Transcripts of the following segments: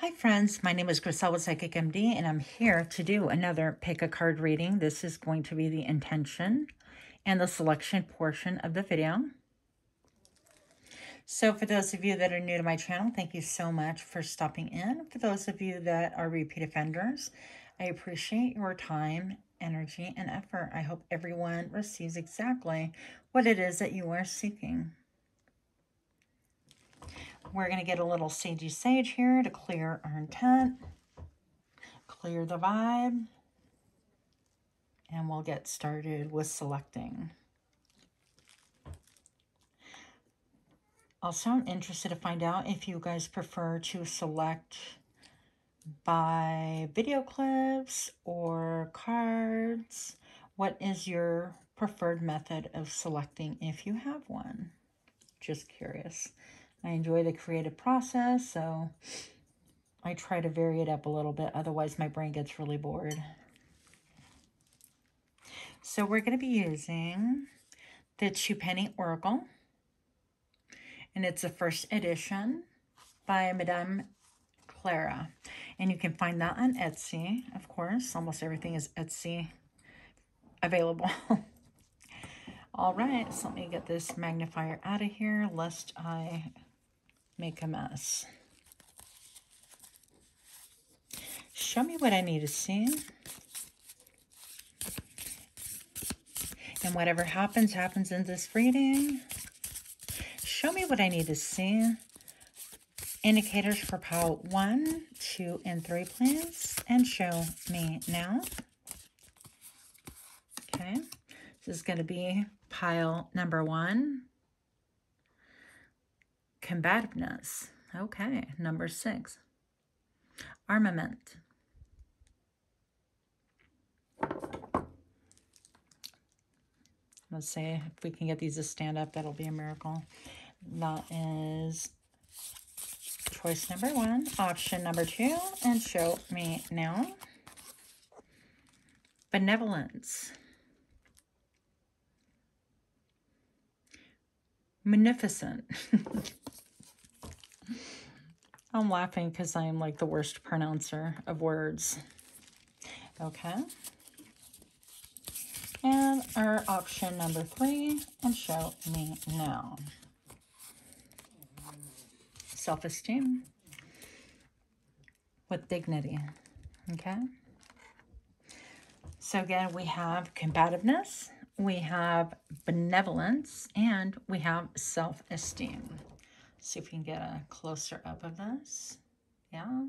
Hi friends, my name is Cashapp with Psychic MD and I'm here to do another pick a card reading. This is going to be the intention and the selection portion of the video. So for those of you that are new to my channel, thank you so much for stopping in. For those of you that are repeat offenders, I appreciate your time, energy, and effort. I hope everyone receives exactly what it is that you are seeking. We're going to get a little sagey sage here to clear our intent, clear the vibe, and we'll get started with selecting. Also, I'm interested to find out if you guys prefer to select by video clips or cards. What is your preferred method of selecting if you have one? Just curious. I enjoy the creative process, so I try to vary it up a little bit. Otherwise, my brain gets really bored. So we're going to be using the Two Penny Oracle. And it's the first edition by Madame Clara. And you can find that on Etsy, of course. Almost everything is Etsy available. All right, so let me get this magnifier out of here, lest I make a mess. Show me what I need to see. And whatever happens, happens in this reading. Show me what I need to see. Indicators for pile 1, 2, and 3, please. And show me now. Okay. This is going to be pile number 1. Combativeness. Okay. Number 6. Armament. Let's say if we can get these to stand up, that'll be a miracle. That is choice number 1. Option number 2. And show me now. Benevolence. Magnificent. I'm laughing because I am like the worst pronouncer of words. Okay. And our option number 3, and show me now. Self-esteem with dignity. Okay. So again, we have combativeness, we have benevolence, and we have self-esteem. See if we can get a closer up of this. Yeah.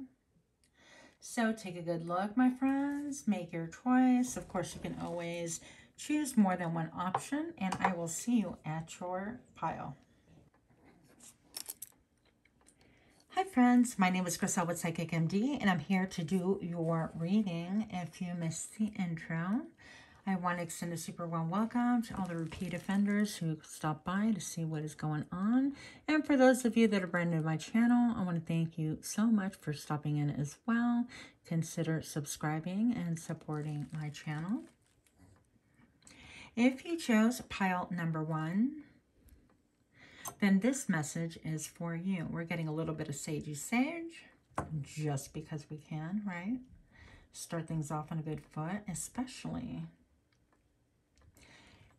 So take a good look, my friends. Make your choice. Of course, you can always choose more than one option, and I will see you at your pile. Hi friends, my name is Cashapp with Psychic MD, and I'm here to do your reading. If you missed the intro, I want to extend a super warm welcome to all the repeat offenders who stopped by to see what is going on. And for those of you that are brand new to my channel, I want to thank you so much for stopping in as well. Consider subscribing and supporting my channel. If you chose pile number 1, then this message is for you. We're getting a little bit of sagey sage, just because we can, right? Start things off on a good foot, especially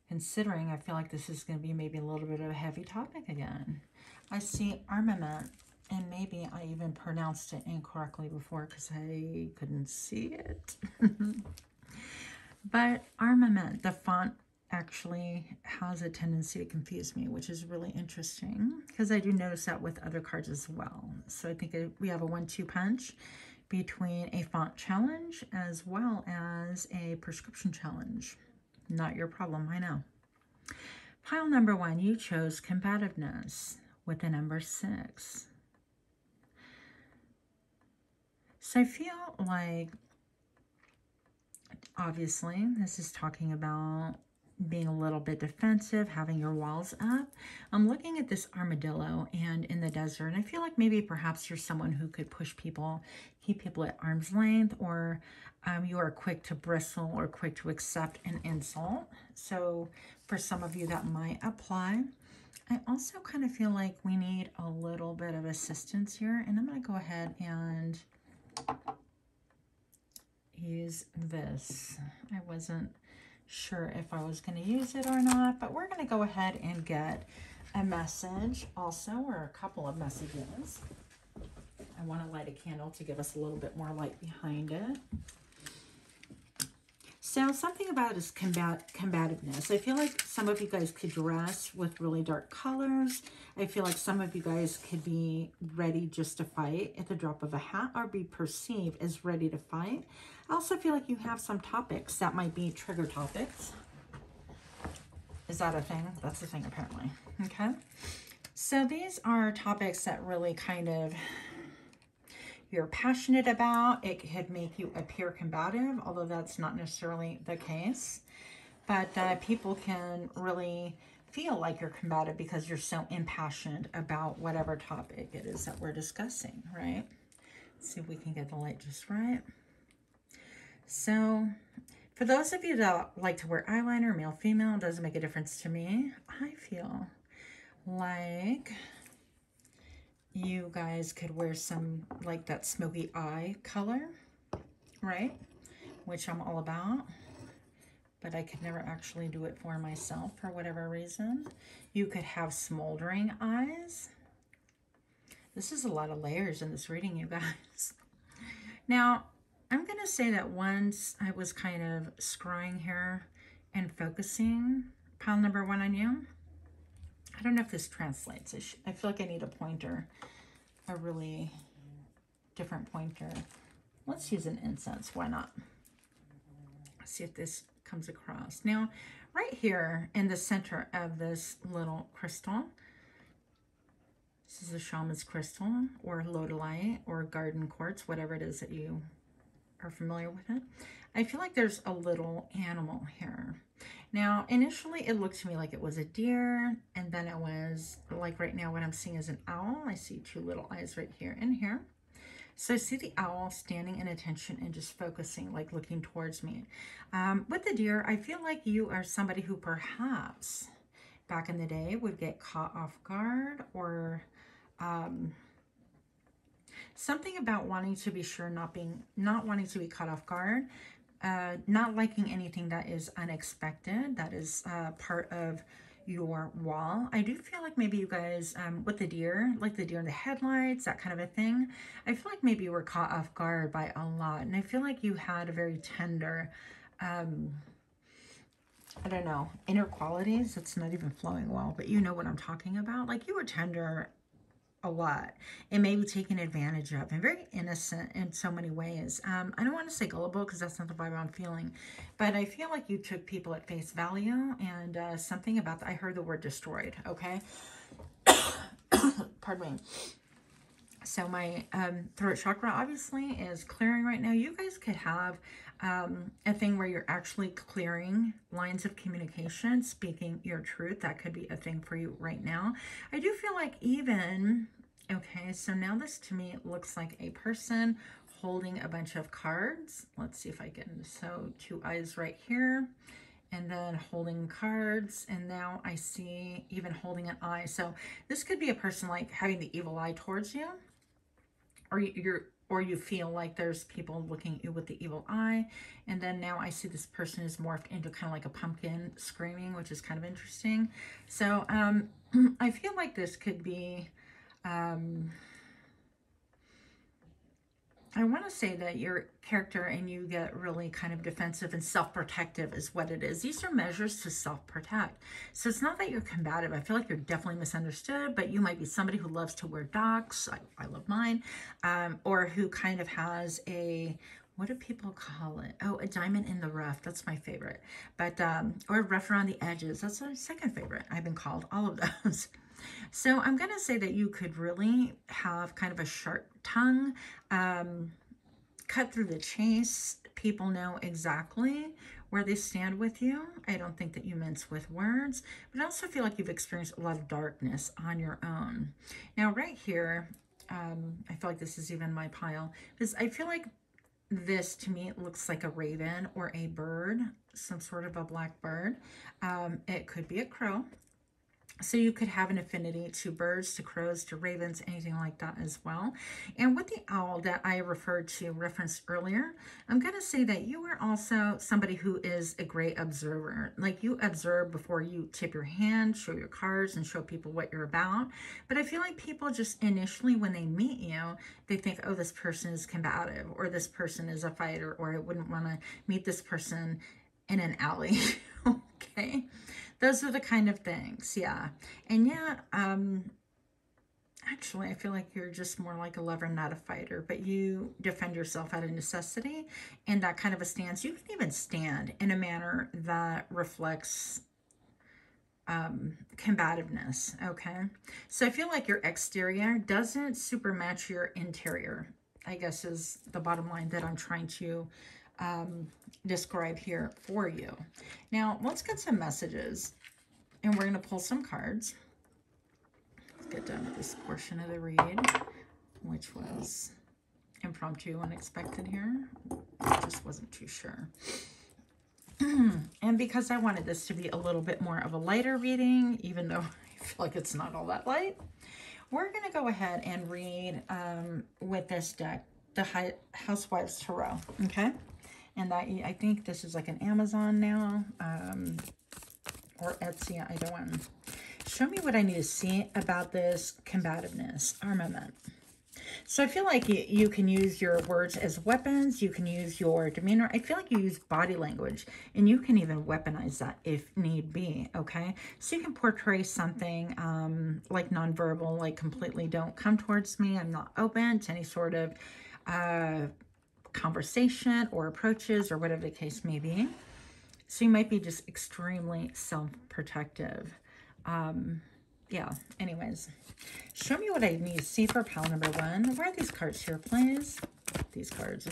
considering I feel like this is going to be maybe a little bit of a heavy topic again. I see armament, and maybe I even pronounced it incorrectly before because I couldn't see it. But armament, the font actually has a tendency to confuse me, which is really interesting because I do notice that with other cards as well. So I think we have a 1-2 punch between a font challenge as well as a prescription challenge. Not your problem, I know. Pile number 1, you chose combativeness with the number 6. So I feel like, obviously, this is talking about being a little bit defensive, having your walls up. I'm looking at this armadillo and in the desert, and I feel like maybe perhaps you're someone who could push people, keep people at arm's length, or you are quick to bristle or quick to accept an insult. So for some of you that might apply. I also kind of feel like we need a little bit of assistance here, and I'm going to go ahead and use this. I wasn't sure if I was going to use it or not, but we're going to go ahead and get a message also, or a couple of messages. I want to light a candle to give us a little bit more light behind it. So something about is combativeness. I feel like some of you guys could dress with really dark colors. I feel like some of you guys could be ready just to fight at the drop of a hat, or be perceived as ready to fight. I also feel like you have some topics that might be trigger topics. Is that a thing? That's a thing apparently. Okay. So these are topics that really kind of you're passionate about. It could make you appear combative, although that's not necessarily the case. But people can really feel like you're combative because you're so impassioned about whatever topic it is that we're discussing, right? Let's see if we can get the light just right. So for those of you that like to wear eyeliner, male, female, it doesn't make a difference to me. I feel like you guys could wear some like that smoky eye color, right? Which I'm all about, but I could never actually do it for myself for whatever reason. You could have smoldering eyes. This is a lot of layers in this reading, you guys. Now, I'm going to say that once I was kind of scrying here and focusing pile number 1 on you, I don't know if this translates. I feel like I need a pointer, a really different pointer. Let's use an incense. Why not? Let's see if this comes across. Now, right here in the center of this little crystal, this is a shaman's crystal or lodolite or garden quartz, whatever it is that you are familiar with it. I feel like there's a little animal here. Now, initially it looked to me like it was a deer, and then it was like right now what I'm seeing is an owl. I see 2 little eyes right here and here. So I see the owl standing in attention and just focusing, like looking towards me. With the deer, I feel like you are somebody who perhaps back in the day would get caught off guard, or something about wanting to be sure, not wanting to be caught off guard, not liking anything that is unexpected, that is part of your wall. I do feel like maybe you guys, with the deer, like the deer in the headlights, that kind of a thing, I feel like maybe you were caught off guard by a lot. And I feel like you had a very tender, I don't know, inner qualities. It's not even flowing well, but you know what I'm talking about. Like you were tender a lot and maybe taken advantage of, and very innocent in so many ways. I don't want to say gullible because that's not the vibe I'm feeling, but I feel like you took people at face value, and something about that. I heard the word destroyed. Okay. Pardon me. So my throat chakra obviously is clearing right now. You guys could have a thing where you're actually clearing lines of communication, speaking your truth. That could be a thing for you right now. I do feel like even, okay, so now this to me looks like a person holding a bunch of cards. Let's see if I can, so 2 eyes right here, and then holding cards, and now I see even holding an eye. So this could be a person like having the evil eye towards you, or you feel like there's people looking at you with the evil eye. And then now I see this person is morphed into kind of like a pumpkin screaming, which is kind of interesting. So I feel like this could be, I want to say that your character and you get really kind of defensive and self-protective is what it is. These are measures to self-protect. So it's not that you're combative. I feel like you're definitely misunderstood, but you might be somebody who loves to wear docs. I love mine. Or who kind of has a, what do people call it? Oh, a diamond in the rough. That's my favorite. But, or rough around the edges. That's my second favorite. I've been called all of those. So I'm going to say that you could really have kind of a sharp tongue, cut through the chase. People know exactly where they stand with you. I don't think that you mince with words, but I also feel like you've experienced a lot of darkness on your own. Now, right here, I feel like this is even my pile, because I feel like this to me, it looks like a raven or a bird, some sort of a black bird. It could be a crow. So you could have an affinity to birds, to crows, to ravens, anything like that as well. And with the owl that I referenced earlier, I'm going to say that you are also somebody who is a great observer. Like, you observe before you tip your hand, show your cards, and show people what you're about. But I feel like people just initially, when they meet you, they think, oh, this person is combative, or this person is a fighter, or I wouldn't want to meet this person in an alley. Okay. Those are the kind of things, yeah. And yeah, actually, I feel like you're just more like a lover, not a fighter, but you defend yourself out of necessity, and that kind of a stance. You can even stand in a manner that reflects combativeness, okay? So I feel like your exterior doesn't super match your interior, I guess is the bottom line that I'm trying to describe here for you. Now, let's get some messages, and we're going to pull some cards. Let's get done with this portion of the read, which was impromptu, unexpected here. I just wasn't too sure. And because I wanted this to be a little bit more of a lighter reading, even though I feel like it's not all that light, we're going to go ahead and read with this deck, the Housewives Tarot, okay? And I think this is like an Amazon now, or Etsy, either one. Show me what I need to see about this combativeness, armament. So I feel like you can use your words as weapons. You can use your demeanor. I feel like you use body language, and you can even weaponize that if need be, okay? So you can portray something like nonverbal, like completely don't come towards me. I'm not open to any sort of conversation or approaches or whatever the case may be. So you might be just extremely self-protective. Yeah, anyways. Show me what I need to see for pile number 1. Where are these cards here, please? These cards.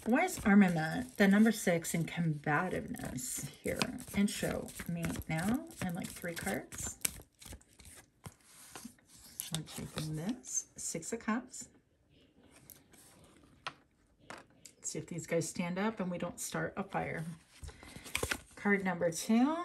Why is armament, the number 6, in combativeness here? And show me now. And like 3 cards. We're taking this. 6 of Cups. Let's see if these guys stand up and we don't start a fire. Card number 2.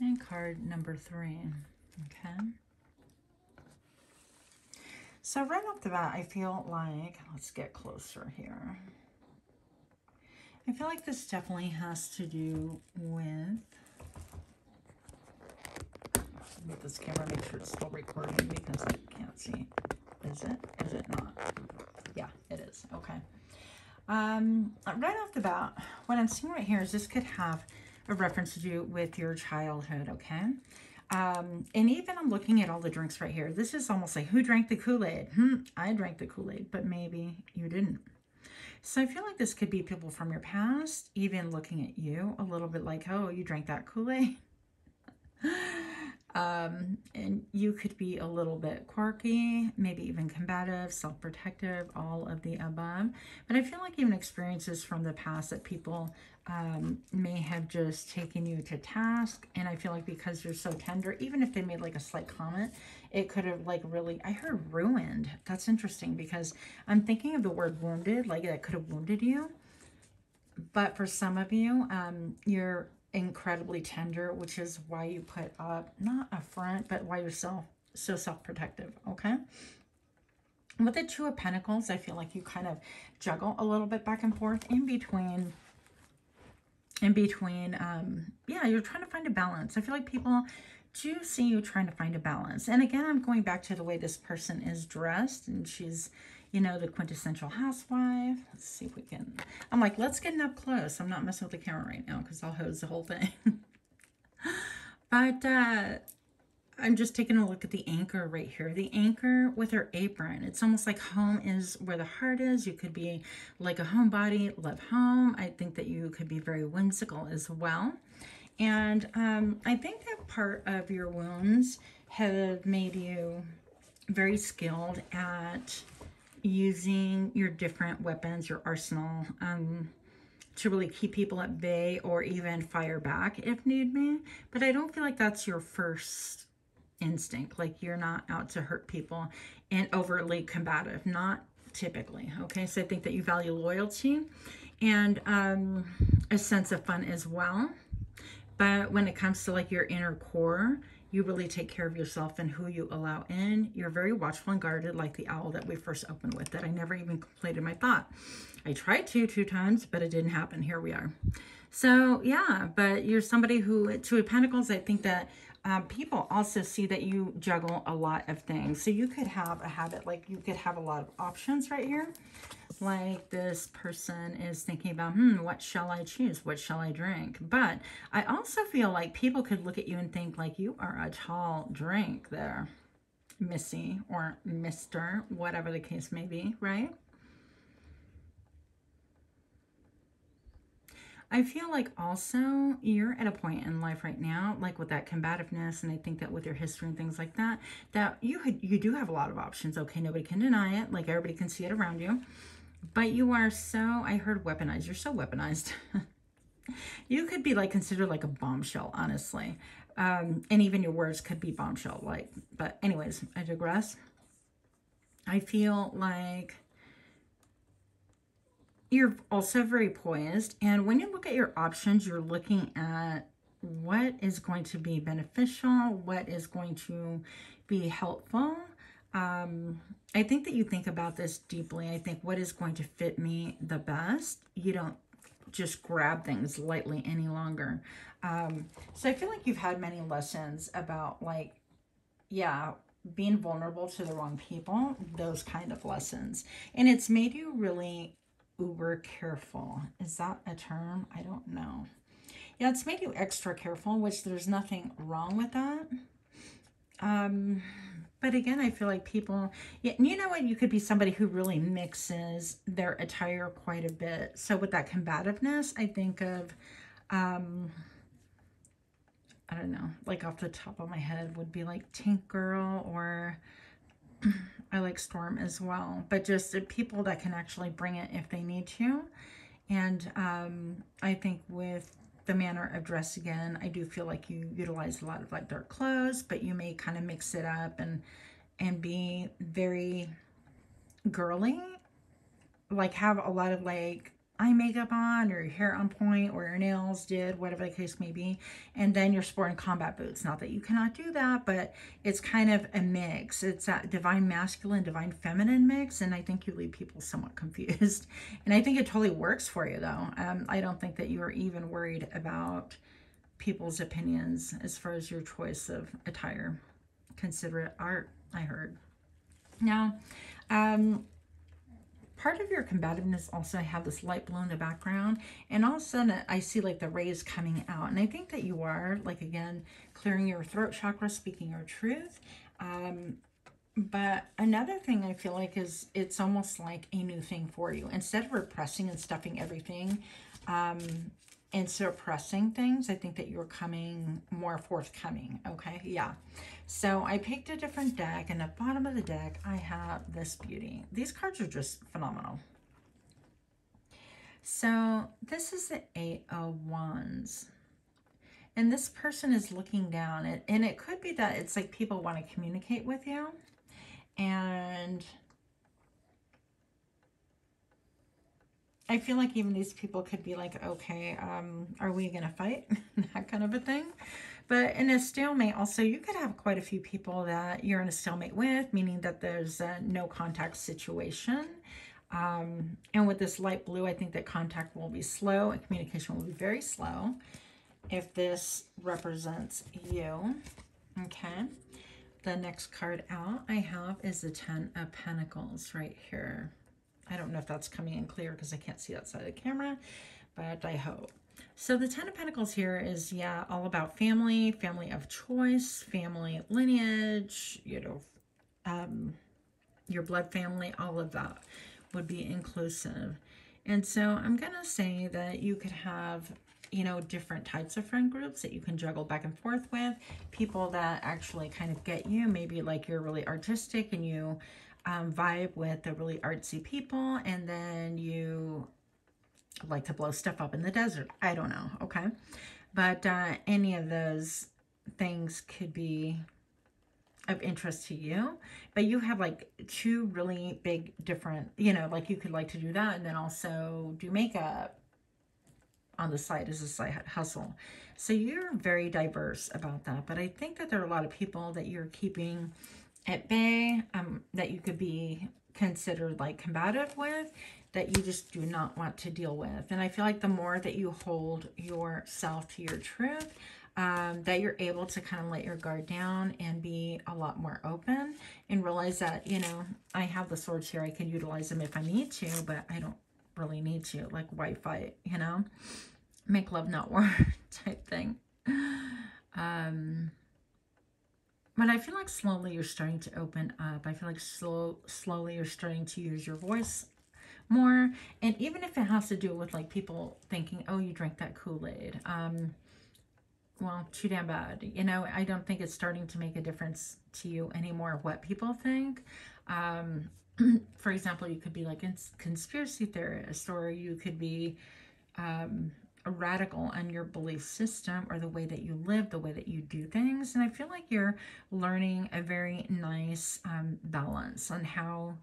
And card number 3. Okay. So right off the bat, I feel like, let's get closer here. I feel like this definitely has to do with, with this camera, make sure it's still recording because I can't see. Is it? Is it not? Yeah, it is. Okay. Right off the bat, what I'm seeing right here is this could have a reference to do with your childhood, okay? And even I'm looking at all the drinks right here. This is almost like, who drank the Kool-Aid? I drank the Kool-Aid, but maybe you didn't. So I feel like this could be people from your past, even looking at you a little bit like, oh, you drank that Kool-Aid. And you could be a little bit quirky, maybe even combative, self-protective, all of the above. But I feel like even experiences from the past that people may have just taken you to task. And I feel like because you're so tender, even if they made like a slight comment, it could have like really, I heard ruined. That's interesting because I'm thinking of the word wounded, like that could have wounded you. But for some of you, you're incredibly tender, which is why you put up, not a front, but why you're so self-protective, okay? With the 2 of Pentacles, I feel like you kind of juggle a little bit back and forth in between, yeah, you're trying to find a balance. I feel like people do see you trying to find a balance. And again, I'm going back to the way this person is dressed, and she's, you know, the quintessential housewife. Let's see if we can, I'm like, let's get up close. I'm not messing with the camera right now because I'll hose the whole thing. But I'm just taking a look at the anchor right here. The anchor with her apron. It's almost like home is where the heart is. You could be like a homebody, love home. I think that you could be very whimsical as well. And I think that part of your wounds have made you very skilled at using your different weapons, your arsenal, to really keep people at bay or even fire back if need be. But I don't feel like that's your first instinct. Like, you're not out to hurt people and overly combative, not typically. Okay, so I think that you value loyalty and a sense of fun as well. But when it comes to like your inner core, you really take care of yourself and who you allow in. You're very watchful and guarded, like the owl that we first opened with, that I never even completed my thought. I tried to 2 times, but it didn't happen. Here we are. So yeah, but you're somebody who, Two of Pentacles, I think that people also see that you juggle a lot of things. So you could have a habit, like you could have a lot of options right here. Like this person is thinking about, what shall I choose? What shall I drink? But I also feel like people could look at you and think like you are a tall drink there, Missy or Mr., whatever the case may be, right? I feel like also you're at a point in life right now, like with that combativeness, and I think that with your history and things like that, that you do have a lot of options. Okay, nobody can deny it. Like everybody can see it around you. But you are so, I heard weaponized. You're so weaponized. You could be like considered like a bombshell, honestly. And even your words could be bombshell like. But anyways, I digress. I feel like you're also very poised. And when you look at your options, you're looking at what is going to be beneficial, what is going to be helpful. I think that you think about this deeply. I think what is going to fit me the best. You don't just grab things lightly any longer. So I feel like you've had many lessons about like, yeah, being vulnerable to the wrong people, those kind of lessons. And it's made you really uber careful. Is that a term? I don't know. Yeah, it's made you extra careful, which there's nothing wrong with that. But again, I feel like people, yeah, you know what? You could be somebody who really mixes their attire quite a bit. So with that combativeness, I think of, I don't know, like off the top of my head would be like Tank Girl, or I like Storm as well. But just people that can actually bring it if they need to. And I think with the manner of dress, again, I do feel like you utilize a lot of like dark clothes, but you may kind of mix it up and be very girly, like have a lot of like eye makeup on, or your hair on point, or your nails did, whatever the case may be. And then you're sporting combat boots. Not that you cannot do that, but it's kind of a mix. It's that divine masculine, divine feminine mix. And I think you leave people somewhat confused. And I think it totally works for you though. I don't think that you are even worried about people's opinions as far as your choice of attire. Consider it art, I heard. Now, part of your combativeness also have this light blue in the background, and all of a sudden I see like the rays coming out, and I think that you are like, again, clearing your throat chakra, speaking your truth. But another thing I feel like is it's almost like a new thing for you. Instead of repressing and stuffing everything and suppressing things, I think that you're coming more forthcoming. Okay, yeah. So I picked a different deck, and at the bottom of the deck I have this beauty. These cards are just phenomenal. So this is the 8 of Wands, and this person is looking down, and it could be that it's like people want to communicate with you, and I feel like even these people could be like, okay, are we going to fight? That kind of a thing. But in a stalemate also, you could have quite a few people that you're in a stalemate with, meaning that there's a no contact situation. And with this light blue, I think that contact will be slow and communication will be very slow if this represents you. Okay. The next card out I have is the 10 of Pentacles right here. I don't know if that's coming in clear because I can't see that side of the camera, but I hope. So the 10 of Pentacles here is, yeah, all about family, family of choice, family lineage, you know, your blood family, all of that would be inclusive. And so I'm going to say that you could have, you know, different types of friend groups that you can juggle back and forth with. People that actually kind of get you, maybe like you're really artistic and you vibe with the really artsy people, and then you like to blow stuff up in the desert. I don't know, okay? But any of those things could be of interest to you, but you have like two really big different, you know, like you could like to do that and then also do makeup on the side as a side hustle. So you're very diverse about that. But I think that there are a lot of people that you're keeping at bay, that you could be considered like combative with, that you just do not want to deal with. And I feel like the more that you hold yourself to your truth, that you're able to kind of let your guard down and be a lot more open and realize that, you know, I have the swords here. I can utilize them if I need to, but I don't really need to. Like, why fight, you know? Make love, not war type thing. But I feel like slowly you're starting to open up. I feel like slowly you're starting to use your voice more. And even if it has to do with like people thinking, oh, you drank that Kool-Aid. Well, too damn bad. You know, I don't think it's starting to make a difference to you anymore what people think. For example, you could be like a conspiracy theorist, or you could be a radical on your belief system or the way that you live, the way that you do things. And I feel like you're learning a very nice balance on how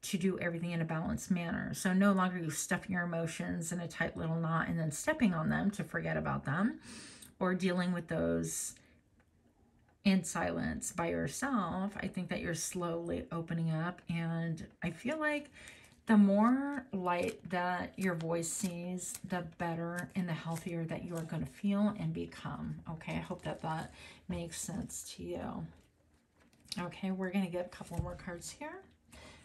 to do everything in a balanced manner. So no longer you stuffing your emotions in a tight little knot and then stepping on them to forget about them, or dealing with those in silence by yourself. I think that you're slowly opening up, and I feel like the more light that your voice sees, the better and the healthier that you are going to feel and become. Okay, I hope that that makes sense to you. Okay, we're going to get a couple more cards here.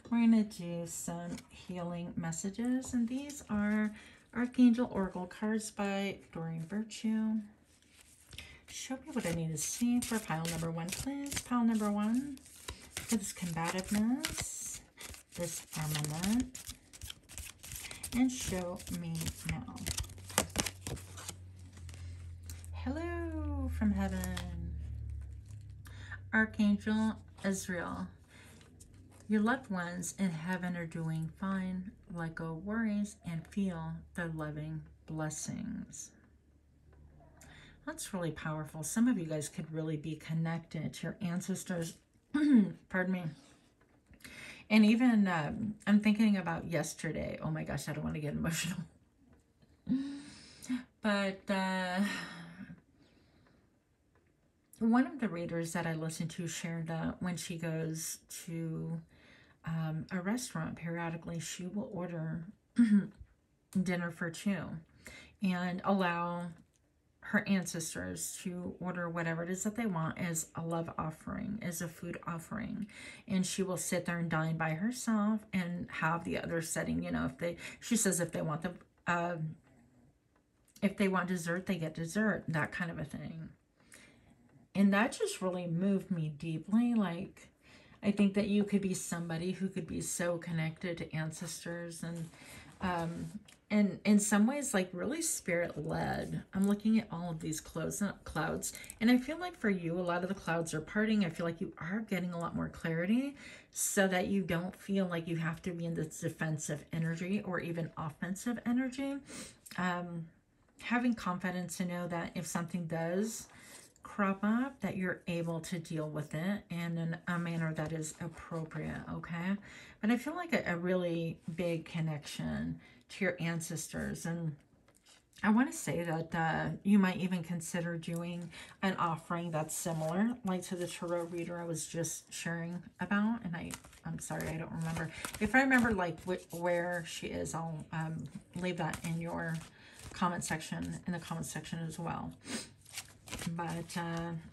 We're going to do some healing messages, and these are Archangel Oracle cards by Dorian Virtue. Show me what I need to see for pile number one, please. Pile number one, for this combativeness, this armament, and show me now. Hello from heaven. Archangel Azrael, your loved ones in heaven are doing fine. Let go of worries and feel their loving blessings. That's really powerful. Some of you guys could really be connected to your ancestors. Pardon me. And even, I'm thinking about yesterday. Oh my gosh, I don't want to get emotional. But one of the readers that I listen to shared that when she goes to a restaurant periodically, she will order dinner for two and allow her ancestors to order whatever it is that they want as a love offering, as a food offering. And she will sit there and dine by herself and have the other setting, you know, she says if they want if they want dessert, they get dessert, that kind of a thing. And that just really moved me deeply. Like, I think that you could be somebody who could be so connected to ancestors and in some ways, like really spirit-led. I'm looking at all of these clouds, and I feel like for you, a lot of the clouds are parting. I feel like you are getting a lot more clarity so that you don't feel like you have to be in this defensive energy or even offensive energy. Having confidence to know that if something does crop up, that you're able to deal with it in a manner that is appropriate, okay? But I feel like a really big connection to your ancestors. And I want to say that you might even consider doing an offering that's similar, like to the tarot reader I was just sharing about. And I'm sorry, I don't remember. If I remember like where she is, I'll leave that in your comment section, in the comment section as well. But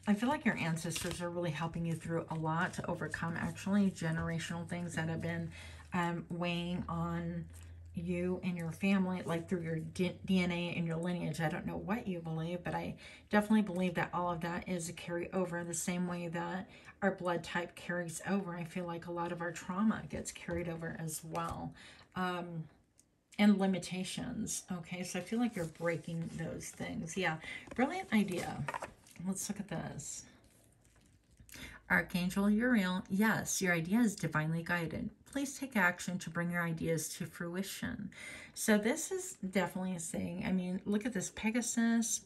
I feel like your ancestors are really helping you through a lot to overcome actually generational things that have been weighing on you and your family, like through your DNA and your lineage. I don't know what you believe, but I definitely believe that all of that is a carryover the same way that our blood type carries over. I feel like a lot of our trauma gets carried over as well. And limitations. Okay, so I feel like you're breaking those things. Yeah, brilliant idea. Let's look at this. Archangel Uriel, yes, your idea is divinely guided. Please take action to bring your ideas to fruition. So this is definitely saying, I mean, look at this Pegasus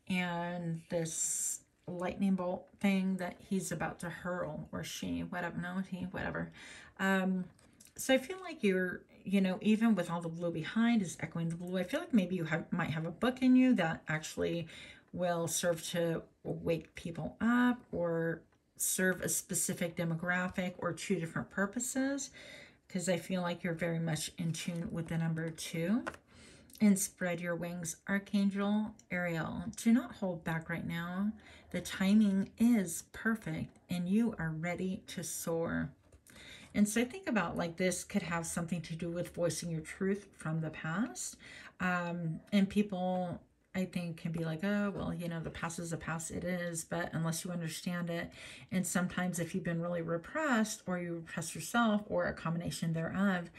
and this lightning bolt thing that he's about to hurl, or she, whatever, no, he, whatever. So I feel like you're, you know, even with all the blue behind is echoing the blue. I feel like maybe you might have a book in you that actually will serve to wake people up or serve a specific demographic or two different purposes, because I feel like you're very much in tune with the number 2. And spread your wings, Archangel Ariel. Do not hold back right now. The timing is perfect and you are ready to soar. And so think about, like, this could have something to do with voicing your truth from the past. And people, I think, can be like, oh, well, you know, the past is the past. It is, but unless you understand it. And sometimes if you've been really repressed, or you repress yourself, or a combination thereof,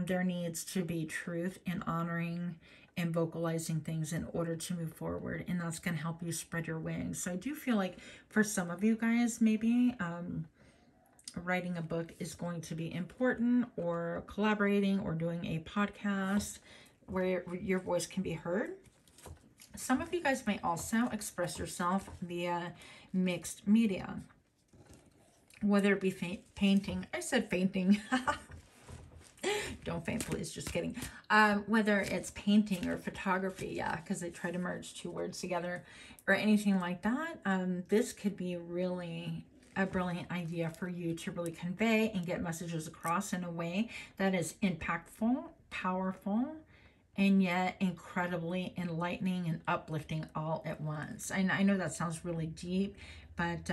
there needs to be truth and honoring and vocalizing things in order to move forward. And that's going to help you spread your wings. So I do feel like for some of you guys, maybe writing a book is going to be important, or collaborating or doing a podcast where your voice can be heard. Some of you guys may also express yourself via mixed media, whether it be painting. I said fainting. Don't faint, please. Just kidding. Whether it's painting or photography, yeah, because I try to merge 2 words together, or anything like that. This could be really a brilliant idea for you to really convey and get messages across in a way that is impactful, powerful, and yet incredibly enlightening and uplifting all at once. And I know that sounds really deep, but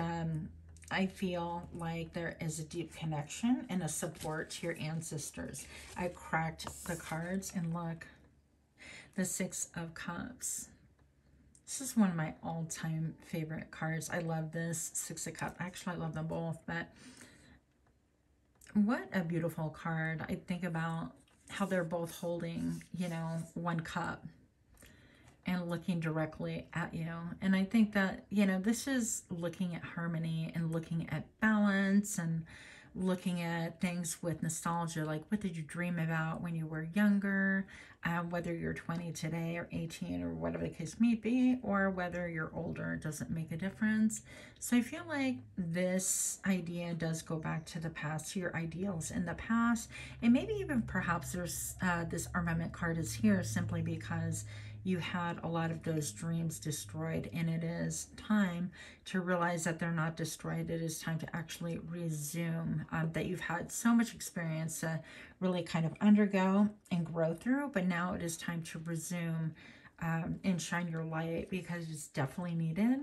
I feel like there is a deep connection and a support to your ancestors. I cracked the cards and look, the 6 of Cups. This is one of my all-time favorite cards. I love this 6 of Cups. Actually, I love them both, but what a beautiful card. I think about how they're both holding, you know, 1 cup and looking directly at you. And I think that, you know, this is looking at harmony and looking at balance and looking at things with nostalgia. Like, what did you dream about when you were younger? Whether you're 20 today or 18 or whatever the case may be, or whether you're older, it doesn't make a difference. So I feel like this idea does go back to the past, to your ideals in the past. And maybe even perhaps there's this armament card is here simply because you had a lot of those dreams destroyed, and it is time to realize that they're not destroyed. It is time to actually resume, that you've had so much experience to really kind of undergo and grow through, but now it is time to resume and shine your light, because it's definitely needed.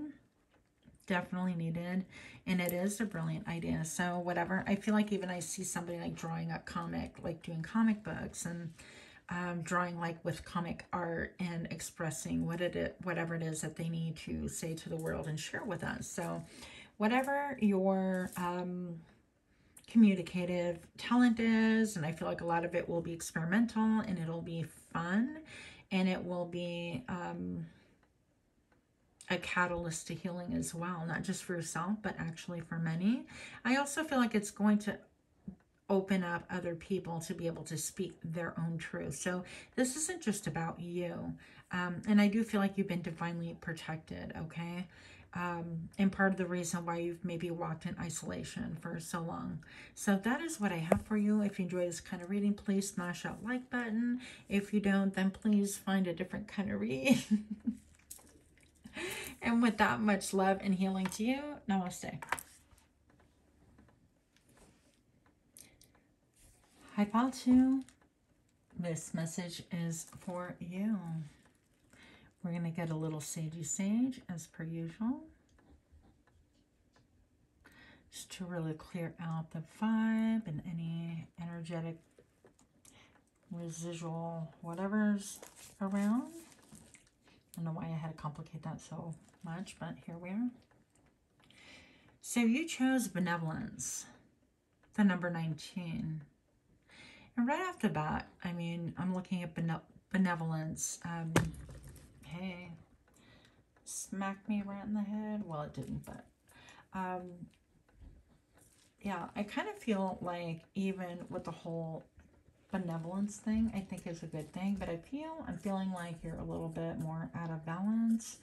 Definitely needed. And it is a brilliant idea. So whatever, I feel like even I see somebody like drawing a comic, like doing comic books, and drawing like with comic art and expressing whatever it is that they need to say to the world and share with us. So whatever your communicative talent is, and I feel like a lot of it will be experimental, and it'll be fun, and it will be a catalyst to healing as well, not just for yourself, but actually for many. I also feel like it's going to open up other people to be able to speak their own truth. So this isn't just about you. And I do feel like you've been divinely protected, okay? And part of the reason why you've maybe walked in isolation for so long. So that is what I have for you. If you enjoy this kind of reading, please smash that like button. If you don't, then please find a different kind of read. And with that, much love and healing to you. Namaste. Hi, Pal 2. This message is for you. We're going to get a little sagey sage as per usual, just to really clear out the vibe and any energetic residual whatever's around. I don't know why I had to complicate that so much, but here we are. So you chose benevolence, the number 19. And right off the bat, I mean, I'm looking at benevolence. Hey, smacked me right in the head. Well, it didn't, but yeah, I kind of feel like even with the whole benevolence thing, I think is a good thing, but I'm feeling like you're a little bit more out of balance.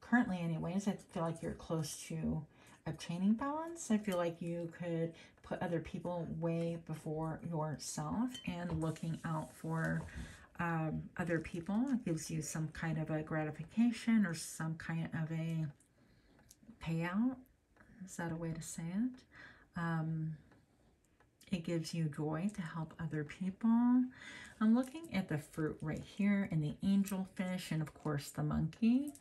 currently anyways, I feel like you're close to obtaining balance. I feel like you could put other people way before yourself and looking out for other people. It gives you some kind of a gratification or some kind of a payout. Is that a way to say it? It gives you joy to help other people. I'm looking at the fruit right here and the angelfish and of course the monkey.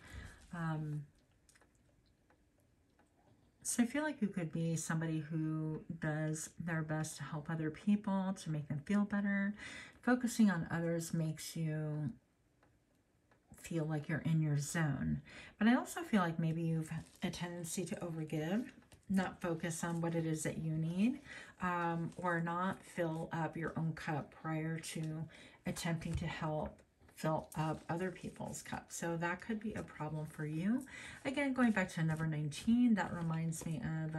So I feel like you could be somebody who does their best to help other people, to make them feel better. Focusing on others makes you feel like you're in your zone. But I also feel like maybe you've a tendency to overgive, not focus on what it is that you need, or not fill up your own cup prior to attempting to help fill up other people's cups. So that could be a problem for you. Again, going back to number 19, that reminds me of,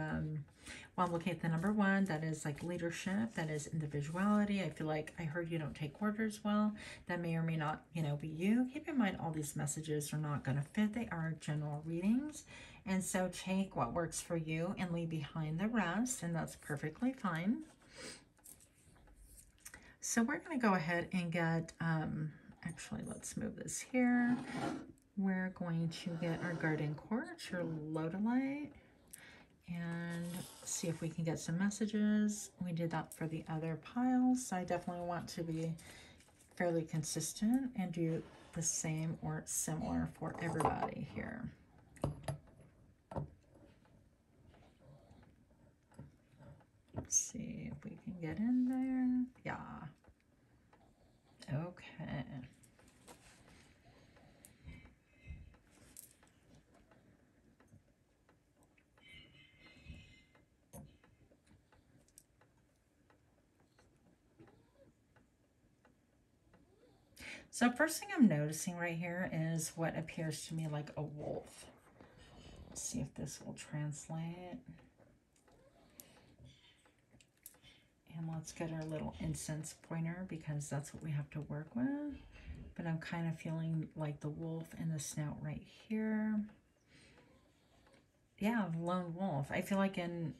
well, I'm looking at the number 1, that is like leadership, that is individuality. I feel like I heard you don't take orders well. That may or may not, be you. Keep in mind all these messages are not going to fit. They are general readings. And so take what works for you and leave behind the rest, and that's perfectly fine. So we're going to go ahead and get, actually, let's move this here. We're going to get our garden quartz, or lodolite, and see if we can get some messages. We did that for the other piles, so I definitely want to be fairly consistent and do the same or similar for everybody here. Let's see if we can get in there. Yeah. Okay. So first thing I'm noticing right here is what appears to me like a wolf. Let's see if this will translate. And let's get our little incense pointer because that's what we have to work with. But I'm kind of feeling like the wolf in the snout right here. Yeah, lone wolf. I feel like in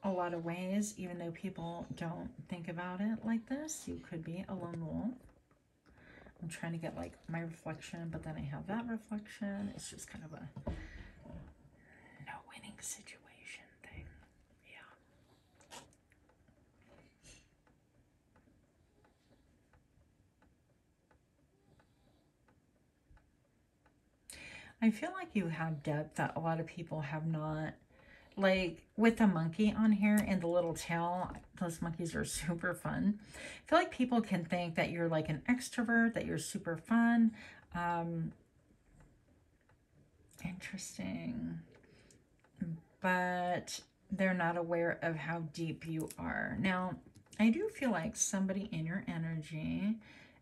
a lot of ways, even though people don't think about it like this, you could be a lone wolf. I'm trying to get like my reflection, but then I have that reflection. It's just kind of a no winning situation thing. Yeah. I feel like you have depth that a lot of people have not. Like with the monkey on here and the little tail, those monkeys are super fun. I feel like people can think that you're like an extrovert, that you're super fun. Interesting. But they're not aware of how deep you are. Now, I do feel like somebody in your energy,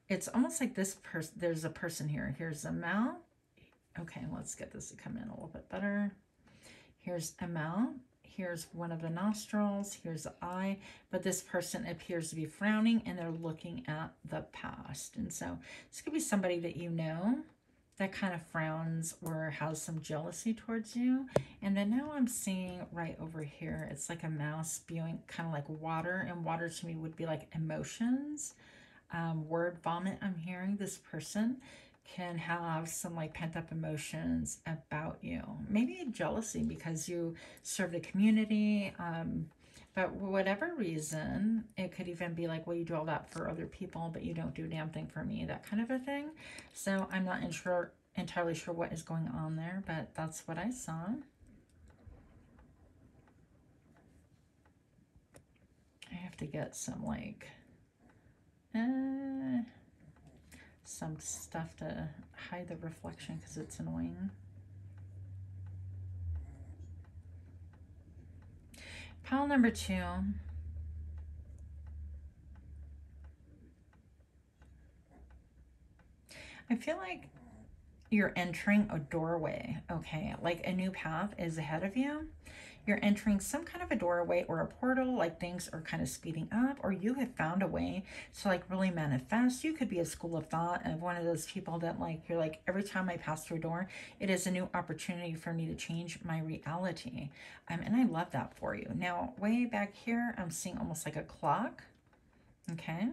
it's almost like this person, there's a person here. Here's a mouth. Okay, let's get this to come in a little bit better. Here's a mouth, here's one of the nostrils, here's the eye, but this person appears to be frowning and they're looking at the past. And so this could be somebody that you know that kind of frowns or has some jealousy towards you. And then now I'm seeing right over here, it's like a mouse spewing kind of like water, and water to me would be like emotions. Word vomit I'm hearing. This person can have some like pent-up emotions about you, maybe jealousy because you serve the community, but whatever reason, it could even be like, well, you do all that for other people but you don't do a damn thing for me, that kind of a thing. So I'm not entirely sure what is going on there, but that's what I saw. I have to get some like some stuff to hide the reflection because it's annoying. Pile number 2. I feel like you're entering a doorway, okay? Like a new path is ahead of you. You're entering some kind of a doorway or a portal, like things are kind of speeding up, or you have found a way to like really manifest. You could be a school of thought of one of those people that like, you're like, every time I pass through a door, it is a new opportunity for me to change my reality. And I love that for you. Now, way back here, I'm seeing almost like a clock. Okay.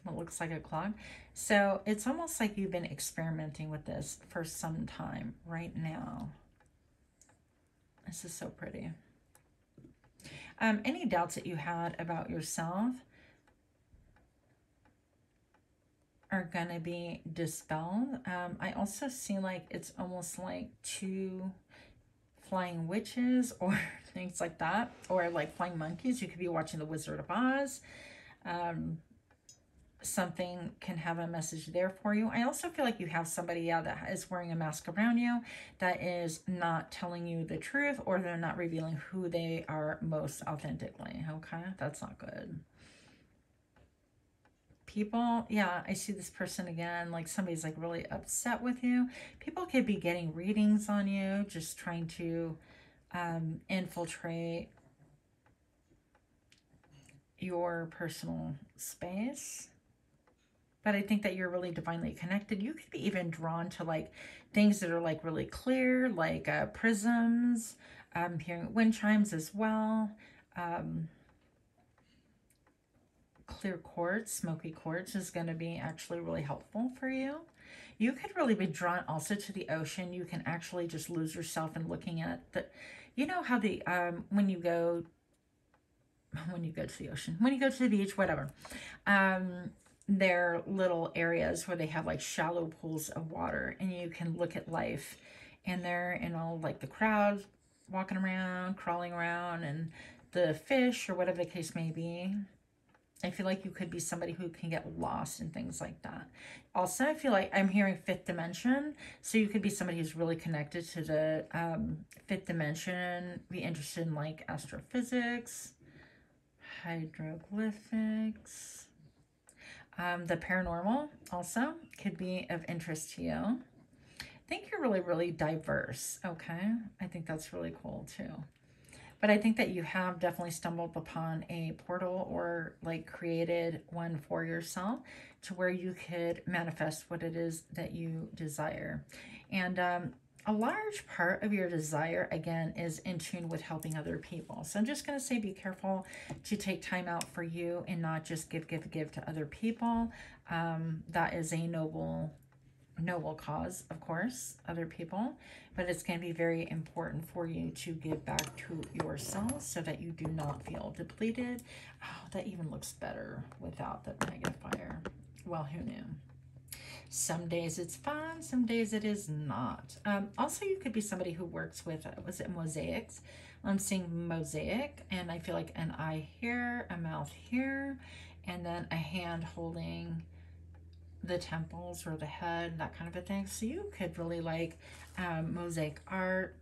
What looks like a clock. So it's almost like you've been experimenting with this for some time right now. This is so pretty. Any doubts that you had about yourself are going to be dispelled. I also see like it's almost like two flying witches or things like that, or like flying monkeys. You could be watching The Wizard of Oz. Something can have a message there for you. I also feel like you have somebody that is wearing a mask around you that is not telling you the truth, or they're not revealing who they are most authentically. Okay, that's not good. People, yeah, I see this person again, like somebody's like really upset with you. People could be getting readings on you, just trying to infiltrate your personal space. But I think that you're really divinely connected. You could be even drawn to like things that are like really clear, like prisms. I'm hearing wind chimes as well. Clear quartz, smoky quartz is going to be actually really helpful for you. You could really be drawn also to the ocean. You can actually just lose yourself in looking at the, you know how the, when you go to the ocean, when you go to the beach, whatever, there are little areas where they have like shallow pools of water, and you can look at life in there, and all like the crowds walking around, crawling around, and the fish or whatever the case may be. I feel like you could be somebody who can get lost and things like that. Also, I feel like I'm hearing fifth dimension. So you could be somebody who's really connected to the fifth dimension, be interested in like astrophysics, hieroglyphics. The paranormal also could be of interest to you. I think you're really, really diverse, okay? I think that's really cool too. But I think that you have definitely stumbled upon a portal, or like created one for yourself to where you could manifest what it is that you desire. And a large part of your desire, again, is in tune with helping other people. So I'm just going to say be careful to take time out for you and not just give to other people. That is a noble cause, of course, other people, but it's going to be very important for you to give back to yourself so that you do not feel depleted. Oh, that even looks better without the magnifier. Well, who knew? Some days it's fun, some days it is not. Also, you could be somebody who works with, was it mosaics? I'm seeing mosaic, and I feel like an eye here, a mouth here, and then a hand holding the temples or the head, that kind of a thing. So you could really like mosaic art.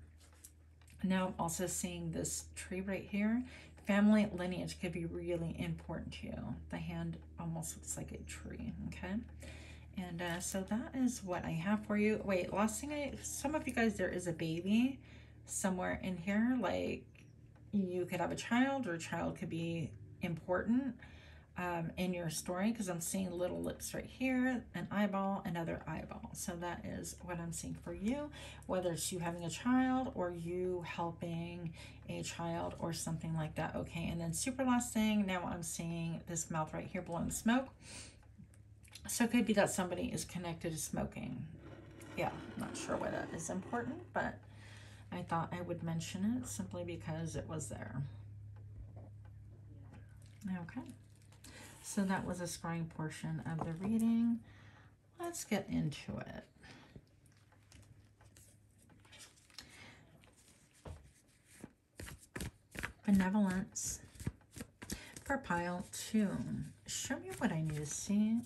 Now I'm also seeing this tree right here. Family lineage could be really important to you. The hand almost looks like a tree, okay? And so that is what I have for you. Wait, last thing, some of you guys, there is a baby somewhere in here. Like you could have a child, or a child could be important in your story, because I'm seeing little lips right here, an eyeball, another eyeball. So that is what I'm seeing for you, whether it's you having a child or you helping a child or something like that. Okay, and then super last thing, now I'm seeing this mouth right here blowing smoke. So it could be that somebody is connected to smoking. Yeah, not sure why that is important, but I thought I would mention it simply because it was there. Okay. So that was a scrying portion of the reading. Let's get into it. Benevolence for pile 2. Show me what I need to see.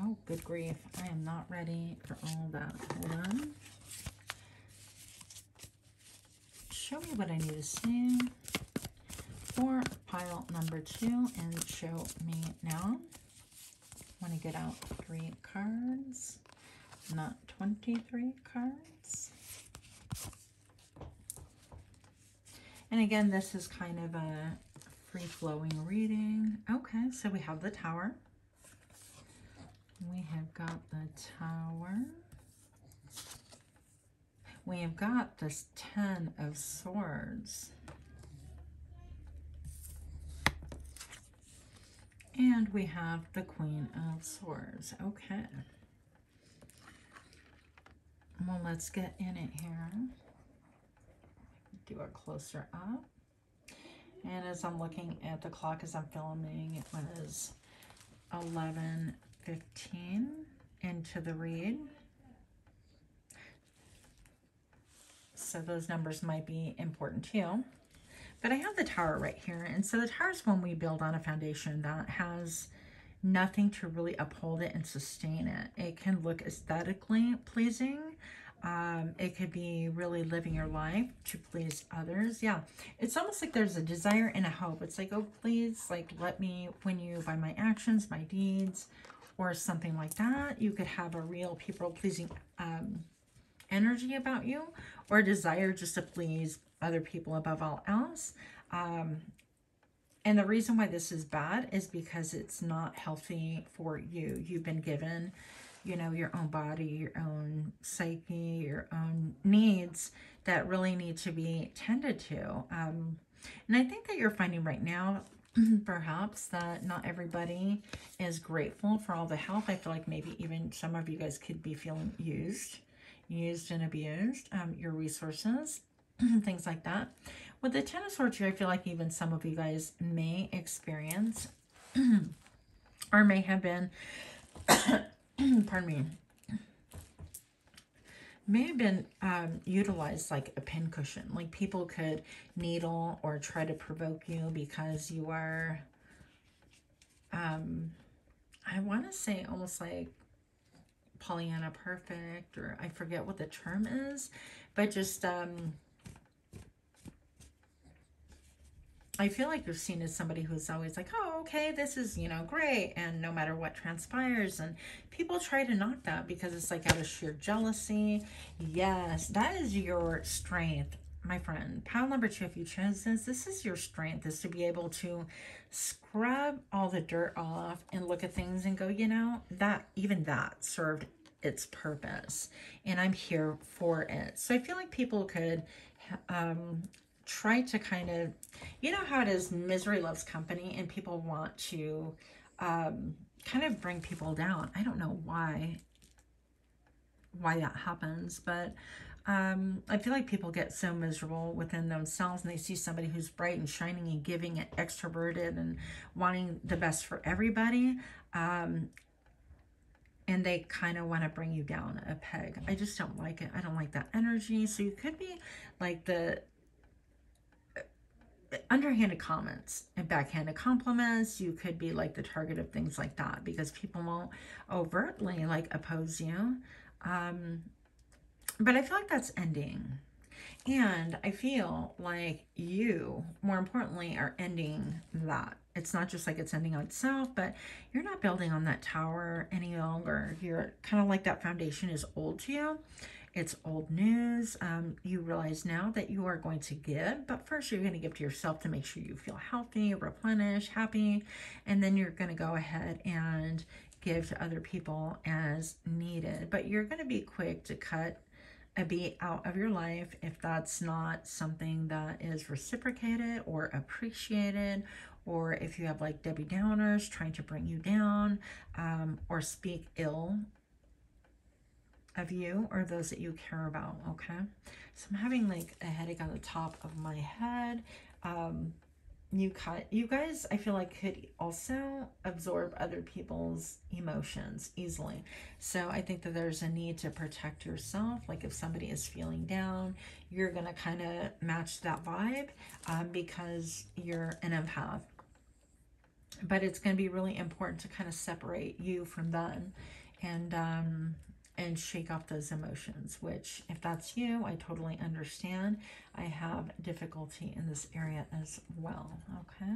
Oh, good grief. I am not ready for all that. Hold on. Show me what I need to see for pile number 2, and show me now. I want to get out 3 cards, not 23 cards. And again, this is kind of a free-flowing reading. Okay, so we have the Tower. We have got the Tower. We have got this 10 of Swords. And we have the Queen of Swords. Okay. Well, let's get in it here. Do a closer up. And as I'm looking at the clock as I'm filming, it was 11:15 into the read. So those numbers might be important to you. But I have the Tower right here. And so the Tower is when we build on a foundation that has nothing to really uphold it and sustain it. It can look aesthetically pleasing. It could be really living your life to please others. Yeah, it's almost like there's a desire and a hope. It's like, oh, please, like, let me win you by my actions, my deeds, or something like that. You could have a real people-pleasing energy about you, or a desire just to please other people above all else. And the reason why this is bad is because it's not healthy for you. You've been given, you know, your own body, your own psyche, your own needs that really need to be tended to. And I think that you're finding right now, perhaps, that not everybody is grateful for all the help. I feel like maybe even some of you guys could be feeling used and abused, your resources, things like that. With the 10 of Swords here, I feel like even some of you guys may experience or may have been, pardon me, may have been utilized like a pincushion. Like people could needle or try to provoke you because you are, I want to say almost like Pollyanna perfect, or I forget what the term is, but just, I feel like you're seen as somebody who's always like, oh, okay, this is, you know, great. And no matter what transpires, and people try to knock that because it's like out of sheer jealousy. Yes, that is your strength, my friend. Pile number 2, if you chose this is your strength, is to be able to scrub all the dirt off and look at things and go, you know, that even that served its purpose and I'm here for it. So I feel like people could try to kind of, you know how it is, misery loves company, and people want to kind of bring people down. I don't know why that happens, but I feel like people get so miserable within themselves, and they see somebody who's bright and shining and giving and extroverted and wanting the best for everybody, and they kind of want to bring you down a peg. I just don't like it. I don't like that energy. So you could be like the underhanded comments and backhanded compliments. You could be like the target of things like that because people won't overtly like oppose you. But I feel like that's ending. And I feel like you, more importantly, are ending that. It's not just like it's ending on itself, but you're not building on that tower any longer. You're kind of like that foundation is old to you. It's old news. You realize now that you are going to give, but first you're going to give to yourself to make sure you feel healthy, replenish, happy, and then you're going to go ahead and give to other people as needed. But you're going to be quick to cut a beat out of your life if that's not something that is reciprocated or appreciated, or if you have like Debbie Downers trying to bring you down, or speak ill of you or those that you care about. Okay, so I'm having like a headache on the top of my head. You guys, I feel like, could also absorb other people's emotions easily. So I think that there's a need to protect yourself. Like if somebody is feeling down, you're going to kind of match that vibe because you're an empath. But it's going to be really important to kind of separate you from them and shake off those emotions, which if that's you, I totally understand. I have difficulty in this area as well. Okay,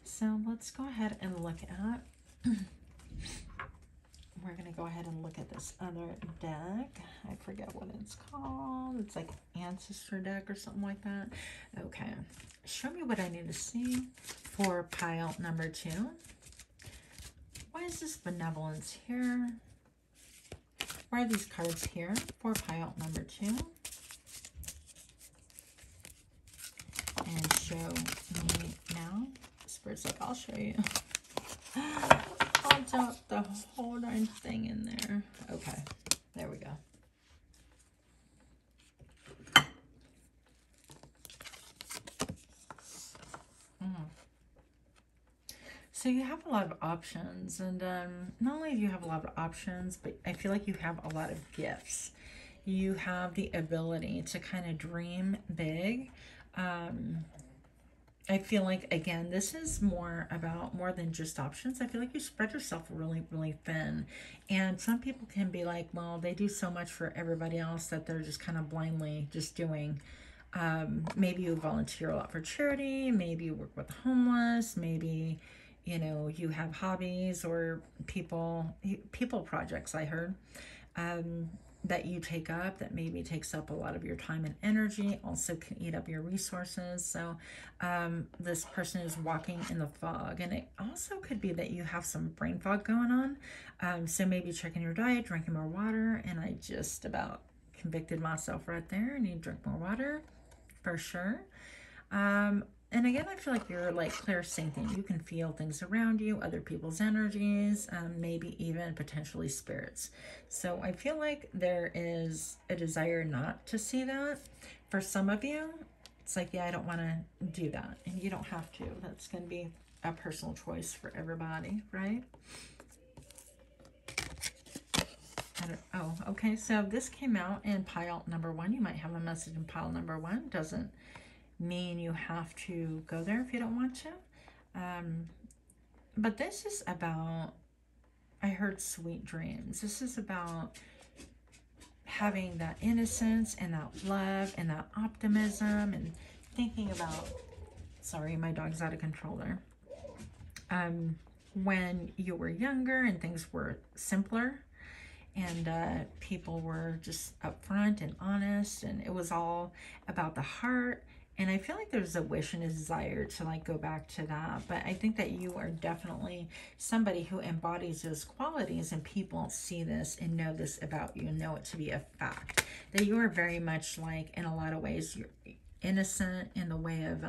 so let's go ahead and look at, we're going to go ahead and look at this other deck. I forget what it's called. It's like Ancestor deck or something like that. Okay. Show me what I need to see for pile number 2. Why is this benevolence here? Why are these cards here for pile number 2? And show me now. Spirit's like, I'll show you. I'll dump the whole darn thing in there. Okay, there we go. So you have a lot of options, and not only do you have a lot of options, but I feel like you have a lot of gifts. You have the ability to kind of dream big. I feel like, again, this is more than just options. I feel like you spread yourself really, really thin. And some people can be like, well, they do so much for everybody else that they're just kind of blindly just doing. Maybe you volunteer a lot for charity. Maybe you work with the homeless. Maybe, you know, you have hobbies or people projects, I heard. That you take up that maybe takes up a lot of your time and energy, also can eat up your resources. So this person is walking in the fog, and it also could be that you have some brain fog going on. So maybe checking your diet, drinking more water, and I just about convicted myself right there. I need to drink more water for sure. And again, I feel like you're like clairsentient. You can feel things around you, other people's energies, maybe even potentially spirits. So I feel like there is a desire not to see that. For some of you, it's like, yeah, I don't want to do that. And you don't have to. That's going to be a personal choice for everybody, right? Oh, okay. So this came out in pile number 1. You might have a message in pile number 1. Doesn't mean you have to go there if you don't want to. But this is about, I heard sweet dreams. This is about having that innocence and that love and that optimism and thinking about, sorry, my dog's out of control there. When you were younger and things were simpler and people were just upfront and honest, and it was all about the heart. And I feel like there's a wish and a desire to like go back to that. But I think that you are definitely somebody who embodies those qualities, and people see this and know this about you and know it to be a fact. That you are very much like, in a lot of ways, you're innocent in the way of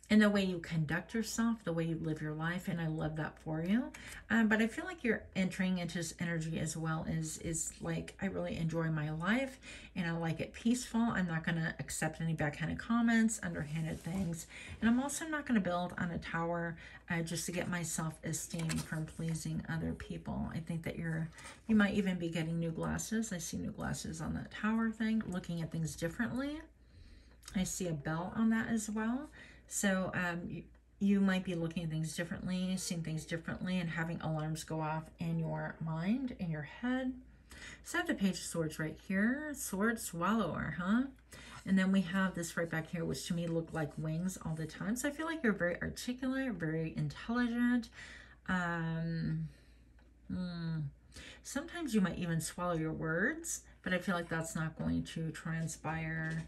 in the way you conduct yourself, the way you live your life, and I love that for you. But I feel like you're entering into this energy as well is like, I really enjoy my life and I like it peaceful. I'm not going to accept any backhanded comments, underhanded things, and I'm also not going to build on a tower just to get my self-esteem from pleasing other people. I think that you might even be getting new glasses. I see new glasses on that tower thing, looking at things differently. I see a bell on that as well. So you might be looking at things differently, seeing things differently, and having alarms go off in your mind, in your head. So I have the Page of Swords right here. Sword Swallower, huh? And then we have this right back here, which to me look like wings all the time. So I feel like you're very articulate, very intelligent. Sometimes you might even swallow your words, but I feel like that's not going to transpire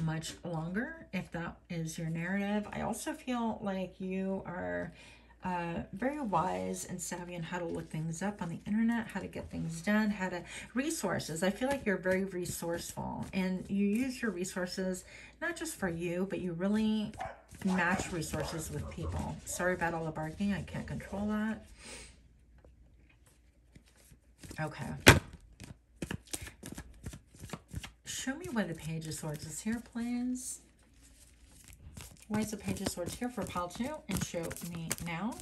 much longer if that is your narrative. I also feel like you are very wise and savvy on how to look things up on the internet, how to get things done, how to resources. I feel like you're very resourceful, and you use your resources not just for you, but you really match resources with people. Sorry about all the barking. I can't control that. Okay. Show me why the Page of Swords is here, please. Why is the Page of Swords here for pile 2? And show me now.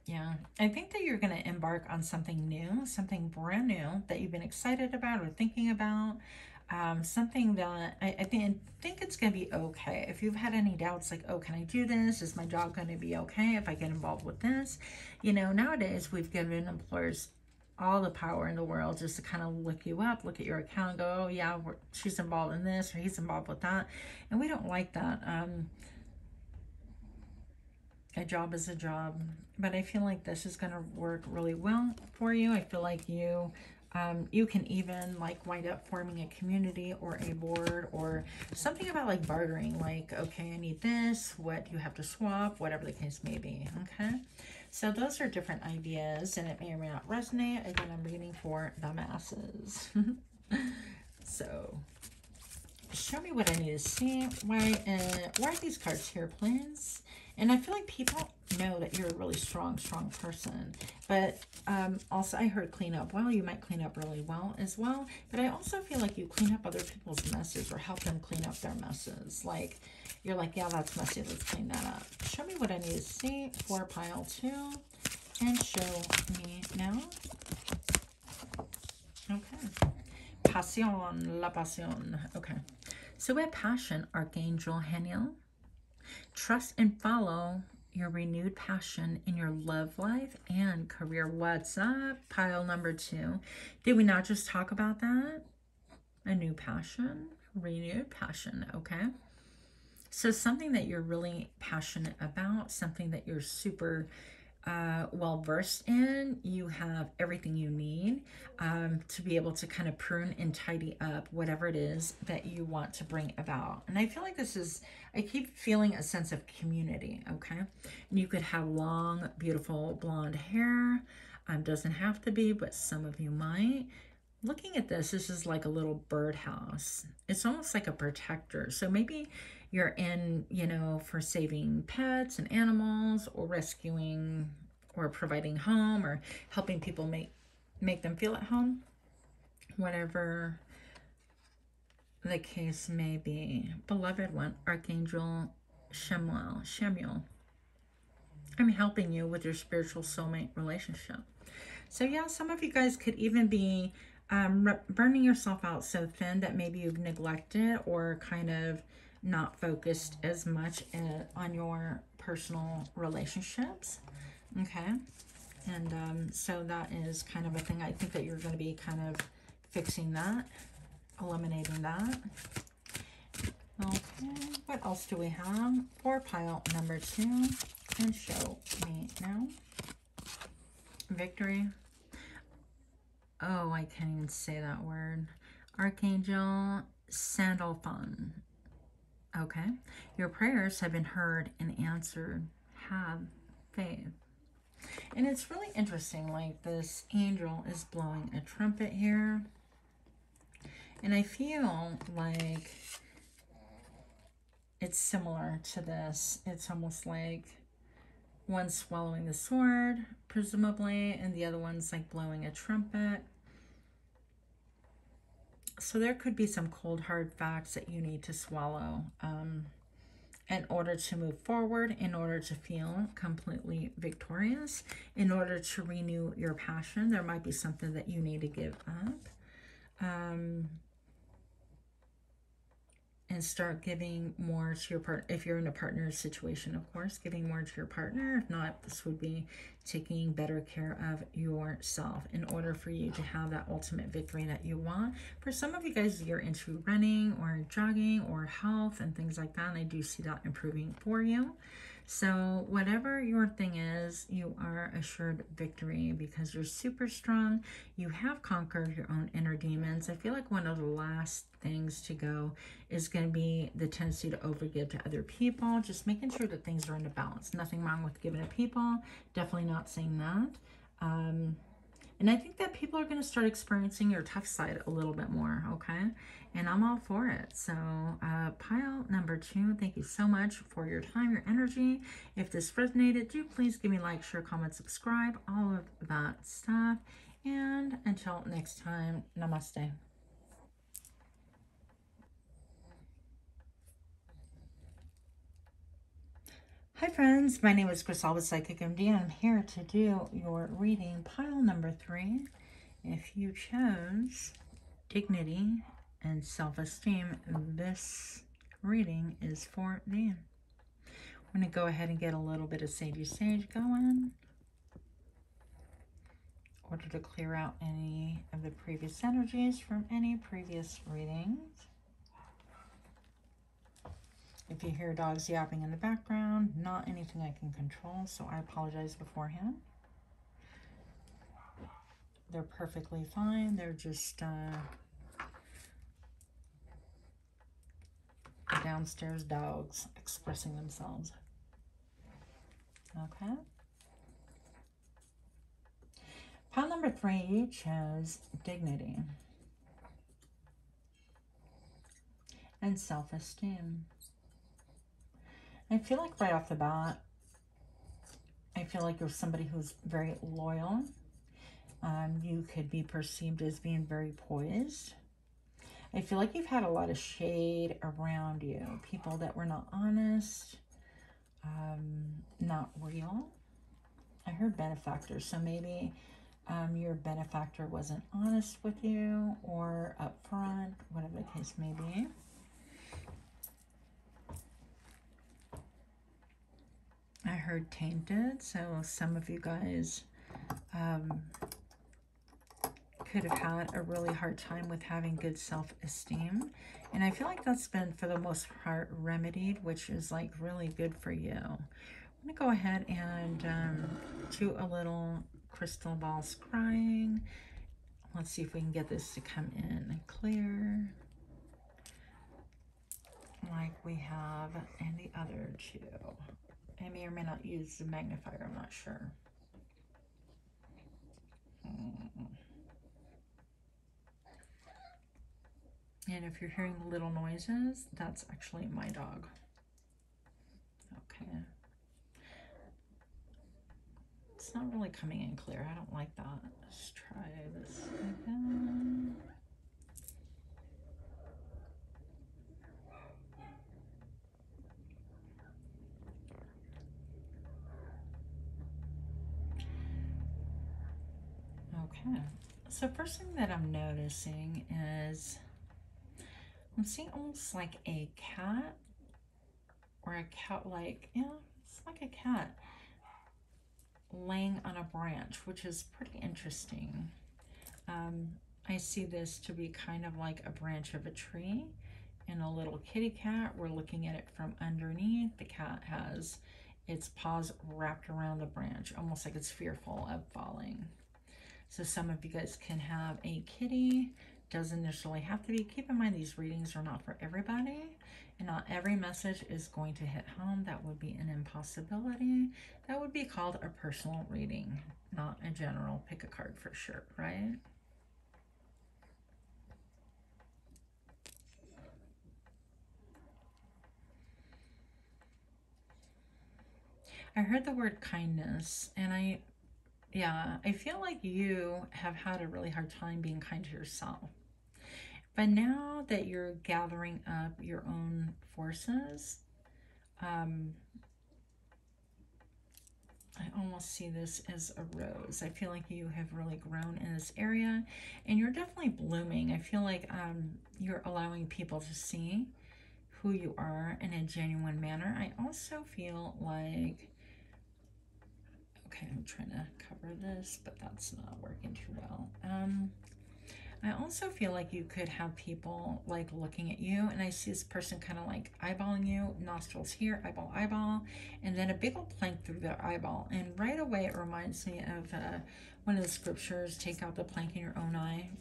Yeah, I think that you're going to embark on something new, something brand new that you've been excited about or thinking about. Something that I think it's going to be okay. If you've had any doubts like, oh, can I do this? Is my job going to be okay if I get involved with this? You know, nowadays we've given employers all the power in the world just to kind of look you up, look at your account and go, oh yeah, she's involved in this or he's involved with that. And we don't like that. A job is a job, but I feel like this is going to work really well for you. I feel like you can even like wind up forming a community or a board or something about like bartering, like, okay, I need this, what you have to swap, whatever the case may be. Okay, so those are different ideas, and it may or may not resonate. Again, I'm reading for the masses. So show me what I need to see. Why are these cards here, please? And I feel like people know that you're a really strong person. But also, I heard clean up well. You might clean up really well as well. But I also feel like you clean up other people's messes or help them clean up their messes. Like, you're like, yeah, that's messy. Let's clean that up. Show me what I need to see for pile 2. And show me now. Okay. Passion, la passion. Okay. So with passion, Archangel Haniel, trust and follow your renewed passion in your love life and career. What's up? Pile number 2. Did we not just talk about that? A new passion, renewed passion. Okay. So something that you're really passionate about, something that you're super well versed in. You have everything you need to be able to kind of prune and tidy up whatever it is that you want to bring about. And I feel like this is, I keep feeling a sense of community. Okay, and you could have long, beautiful blonde hair. Doesn't have to be, but some of you might. Looking at this, this is like a little birdhouse. It's almost like a protector. So maybe you're in, you know, for saving pets and animals, or rescuing or providing home, or helping people make them feel at home, whatever the case may be. Beloved one, Archangel Shemuel. I'm helping you with your spiritual soulmate relationship. So yeah, some of you guys could even be burning yourself out so thin that maybe you've neglected or kind of not focused as much on your personal relationships. Okay. And so that is kind of a thing. I think that you're going to be kind of fixing that, eliminating that. Okay. What else do we have for pile number 2? And show me now. Victory. Oh, I can't even say that word. Archangel Sandalphon. Okay. Your prayers have been heard and answered. Have faith. And it's really interesting. Like, this angel is blowing a trumpet here. And I feel like it's similar to this. It's almost like one swallowing the sword, presumably, and the other one's like blowing a trumpet. So there could be some cold, hard facts that you need to swallow in order to move forward, in order to feel completely victorious, in order to renew your passion. There might be something that you need to give up. And start giving more to your partner. If you're in a partner situation, of course, giving more to your partner. If not, this would be taking better care of yourself in order for you to have that ultimate victory that you want. For some of you guys, you're into running or jogging or health and things like that, and I do see that improving for you. So whatever your thing is, you are assured victory because you're super strong. You have conquered your own inner demons. I feel like one of the last things to go is going to be the tendency to overgive to other people. Just making sure that things are in a balance. Nothing wrong with giving to people. Definitely not saying that. And I think that people are going to start experiencing your tough side a little bit more, okay? And I'm all for it. So pile number 2, thank you so much for your time, your energy. If this resonated, do please give me a like, share, comment, subscribe, all of that stuff. And until next time, namaste. Hi friends, my name is Cashapp with Psychic MD, and I'm here to do your reading, pile number 3. If you chose dignity and self-esteem, this reading is for you. I'm going to go ahead and get a little bit of Sagey Sage going in order to clear out any of the previous energies from any previous readings. If you hear dogs yapping in the background, not anything something I can control, so I apologize beforehand. They're perfectly fine. They're just downstairs dogs expressing themselves. Okay. Pile number 3, you chose dignity and self-esteem. I feel like right off the bat, I feel like you're somebody who's very loyal. You could be perceived as being very poised. I feel like you've had a lot of shade around you. People that were not honest, not real. I heard benefactor, so maybe your benefactor wasn't honest with you or upfront, whatever the case may be. I heard tainted, so some of you guys could have had a really hard time with having good self-esteem. And I feel like that's been, for the most part, remedied, which is like really good for you. I'm going to go ahead and do a little crystal ball scrying. Let's see if we can get this to come in clear, like we have in the other two. I may or may not use the magnifier, I'm not sure. And if you're hearing little noises, that's actually my dog. Okay. It's not really coming in clear. I don't like that. Let's try this again. Okay. So first thing that I'm noticing is I'm seeing almost like a cat, or a cat like, yeah, it's like a cat laying on a branch, which is pretty interesting. I see this to be kind of like a branch of a tree and a little kitty cat. We're looking at it from underneath. The cat has its paws wrapped around the branch, almost like it's fearful of falling. So some of you guys can have a kitty. Doesn't necessarily have to be. Keep in mind, these readings are not for everybody, and not every message is going to hit home. That would be an impossibility. That would be called a personal reading, not a general pick a card for sure, right? I heard the word kindness, and I feel like you have had a really hard time being kind to yourself. But now that you're gathering up your own forces, I almost see this as a rose. I feel like you have really grown in this area, and you're definitely blooming. I feel like you're allowing people to see who you are in a genuine manner. I also feel like, okay, I'm trying to cover this, but that's not working too well. I also feel like you could have people like looking at you, and I see this person kind of like eyeballing you, nostrils here, eyeball, and then a big old plank through their eyeball. And right away it reminds me of one of the scriptures, take out the plank in your own eye.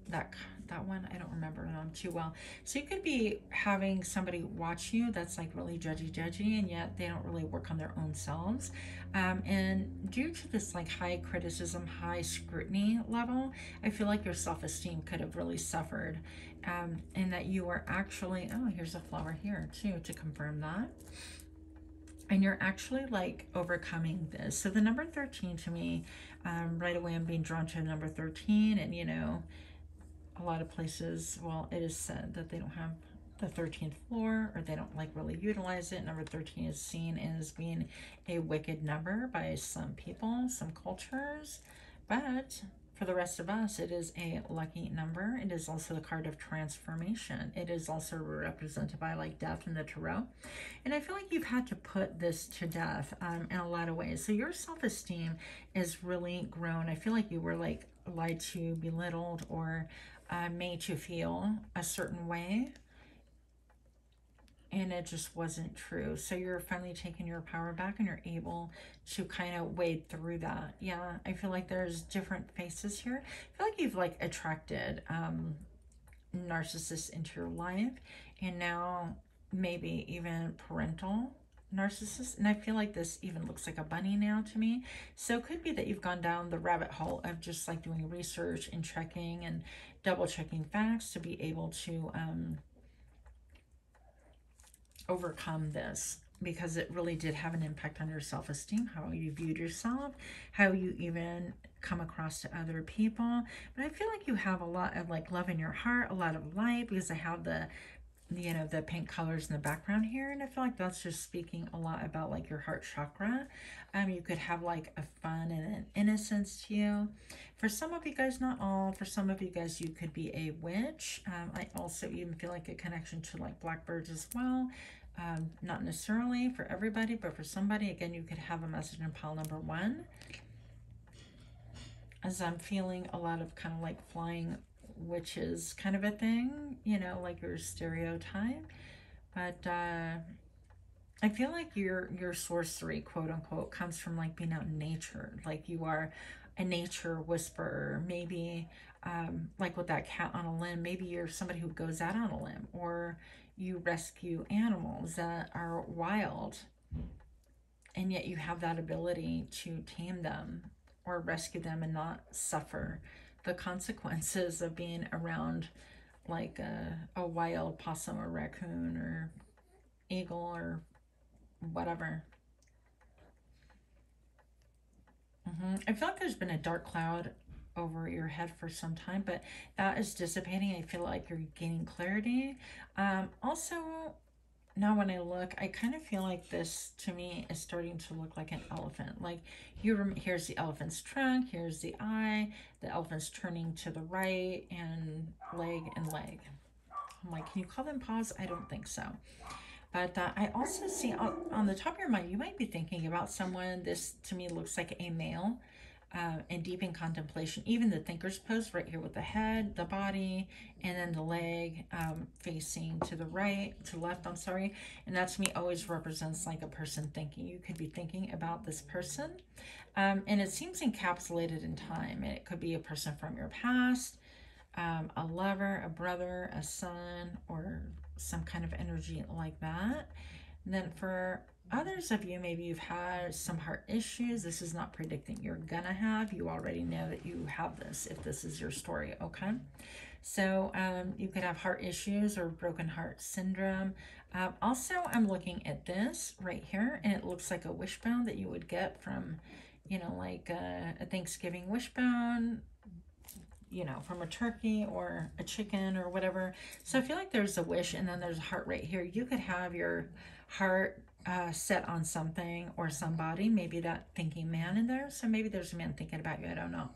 That one, I don't remember too well. So you could be having somebody watch you that's like really judgy, and yet they don't really work on their own selves. And due to this like high criticism, high scrutiny level, I feel like your self-esteem could have really suffered. And that you are actually, oh, here's a flower here too to confirm that. And you're actually like overcoming this. So the number 13 to me, right away I'm being drawn to number 13, and you know, a lot of places, well, it is said that they don't have the 13th floor, or they don't like really utilize it. Number 13 is seen as being a wicked number by some people, some cultures, but for the rest of us, it is a lucky number. It is also the card of transformation. It is also represented by like death in the tarot. And I feel like you've had to put this to death in a lot of ways. So your self-esteem is really grown. I feel like you were like lied to, belittled, or made to feel a certain way. and it just wasn't true. So you're finally taking your power back and you're able to kind of wade through that. Yeah, I feel like there's different faces here. I feel like you've like attracted narcissists into your life, and now maybe even parental narcissists. And I feel like this even looks like a bunny now to me. So it could be that you've gone down the rabbit hole of just like doing research and checking and double checking facts to be able to overcome this, because it really did have an impact on your self-esteem, how you viewed yourself, how you even come across to other people. But I feel like you have a lot of like love in your heart, a lot of light, because I have the, you know, the pink colors in the background here, and I feel like that's just speaking a lot about like your heart chakra. You could have like a fun and an innocence to you. For some of you guys, not all, for some of you guys, you could be a witch. I also even feel like a connection to like blackbirds as well. Not necessarily for everybody, but for somebody, again, you could have a message in pile number 1. As I'm feeling a lot of kind of like flying witches kind of a thing, you know, like your stereotype. But I feel like your sorcery, quote unquote, comes from like being out in nature. Like you are a nature whisperer. Maybe like with that cat on a limb, maybe you're somebody who goes out on a limb, or you rescue animals that are wild, and yet you have that ability to tame them or rescue them and not suffer the consequences of being around like a wild possum or raccoon or eagle or whatever. I feel like there's been a dark cloud over your head for some time, but that is dissipating. I feel like you're gaining clarity. Also, now when I look, I kind of feel like this to me is starting to look like an elephant. Like here's the elephant's trunk, here's the eye, the elephant's turning to the right, and leg and leg. I'm like, can you call them paws? I don't think so. But I also see on the top of your mind, you might be thinking about someone. This to me looks like a male and deep in contemplation. Even the thinker's pose right here with the head, the body, and then the leg facing to the right, to left, I'm sorry. And that to me always represents like a person thinking. You could be thinking about this person. And it seems encapsulated in time. It could be a person from your past, a lover, a brother, a son, or some kind of energy like that. And then for others of you, maybe you've had some heart issues. This is not predicting you're gonna have. You already know that you have this if this is your story, okay? So you could have heart issues or broken heart syndrome. Also, I'm looking at this right here, and it looks like a wishbone that you would get from, you know, like a Thanksgiving wishbone, you know, from a turkey or a chicken or whatever. So I feel like there's a wish, and then there's a heart right here. You could have your heart set on something or somebody, maybe that thinking man in there. So maybe there's a man thinking about you, I don't know.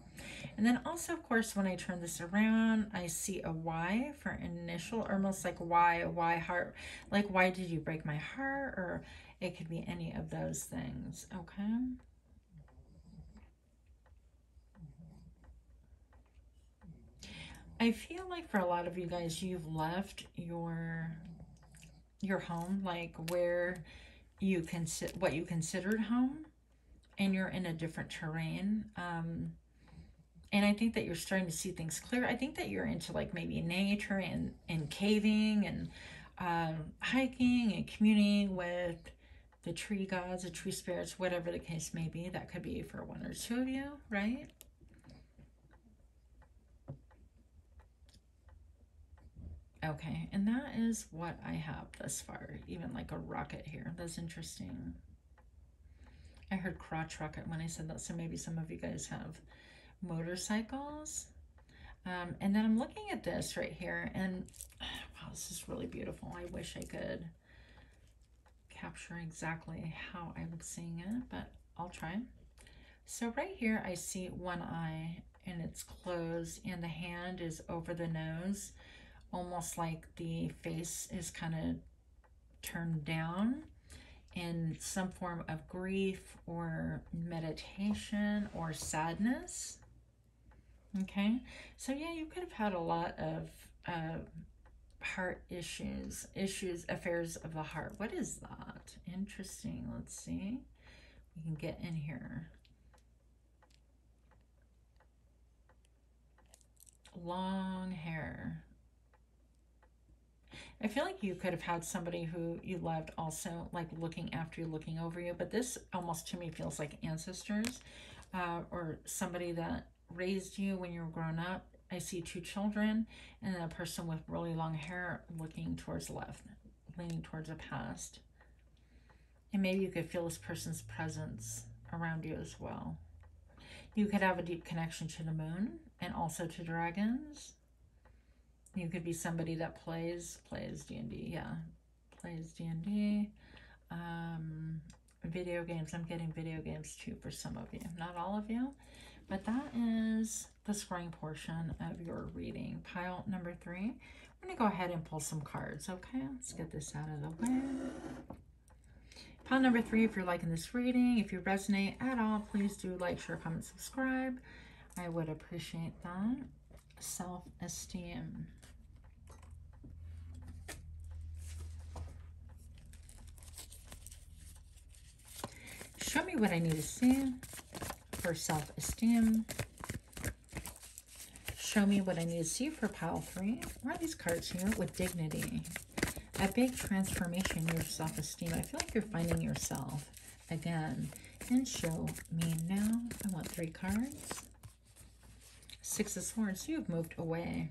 And then also, of course, when I turn this around, I see a Y for initial, or almost like why heart, like why did you break my heart? Or it could be any of those things, okay? I feel like for a lot of you guys, you've left your home, like where you what you considered home, and you're in a different terrain. And I think that you're starting to see things clear. I think that you're into like maybe nature and caving and hiking and communing with the tree gods, the tree spirits, whatever the case may be. That could be for 1 or 2 of you, right? Okay, and that is what I have thus far. Even like a rocket here. That's interesting. I heard crotch rocket when I said that, so maybe some of you guys have motorcycles. And then I'm looking at this right here, and wow, this is really beautiful. I wish I could capture exactly how I'm seeing it, but I'll try. So right here, I see one eye, and it's closed, and the hand is over the nose, almost like the face is kind of turned down in some form of grief or meditation or sadness. Okay, so yeah, you could have had a lot of Heart issues, affairs of the heart. What is that? Interesting. Let's see. We can get in here. Long hair. I feel like you could have had somebody who you loved also, like looking after you, looking over you. But this almost to me feels like ancestors or somebody that raised you when you were growing up. I see 2 children and then a person with really long hair looking towards the left, leaning towards the past. And maybe you could feel this person's presence around you as well. You could have a deep connection to the moon and also to dragons. You could be somebody that plays D&D, yeah. Plays D&D. Video games. I'm getting video games too for some of you. Not all of you. But that is the scrying portion of your reading. Pile number 3. I'm going to go ahead and pull some cards, okay? Let's get this out of the way. Pile number 3, if you're liking this reading, if you resonate at all, please do like, share, comment, subscribe. I would appreciate that. Self-esteem. Show me what I need to see for self-esteem. Show me what I need to see for pile 3. What are these cards here? With dignity. A big transformation in your self-esteem. I feel like you're finding yourself again. And show me now. I want 3 cards. 6 of Swords. You've moved away.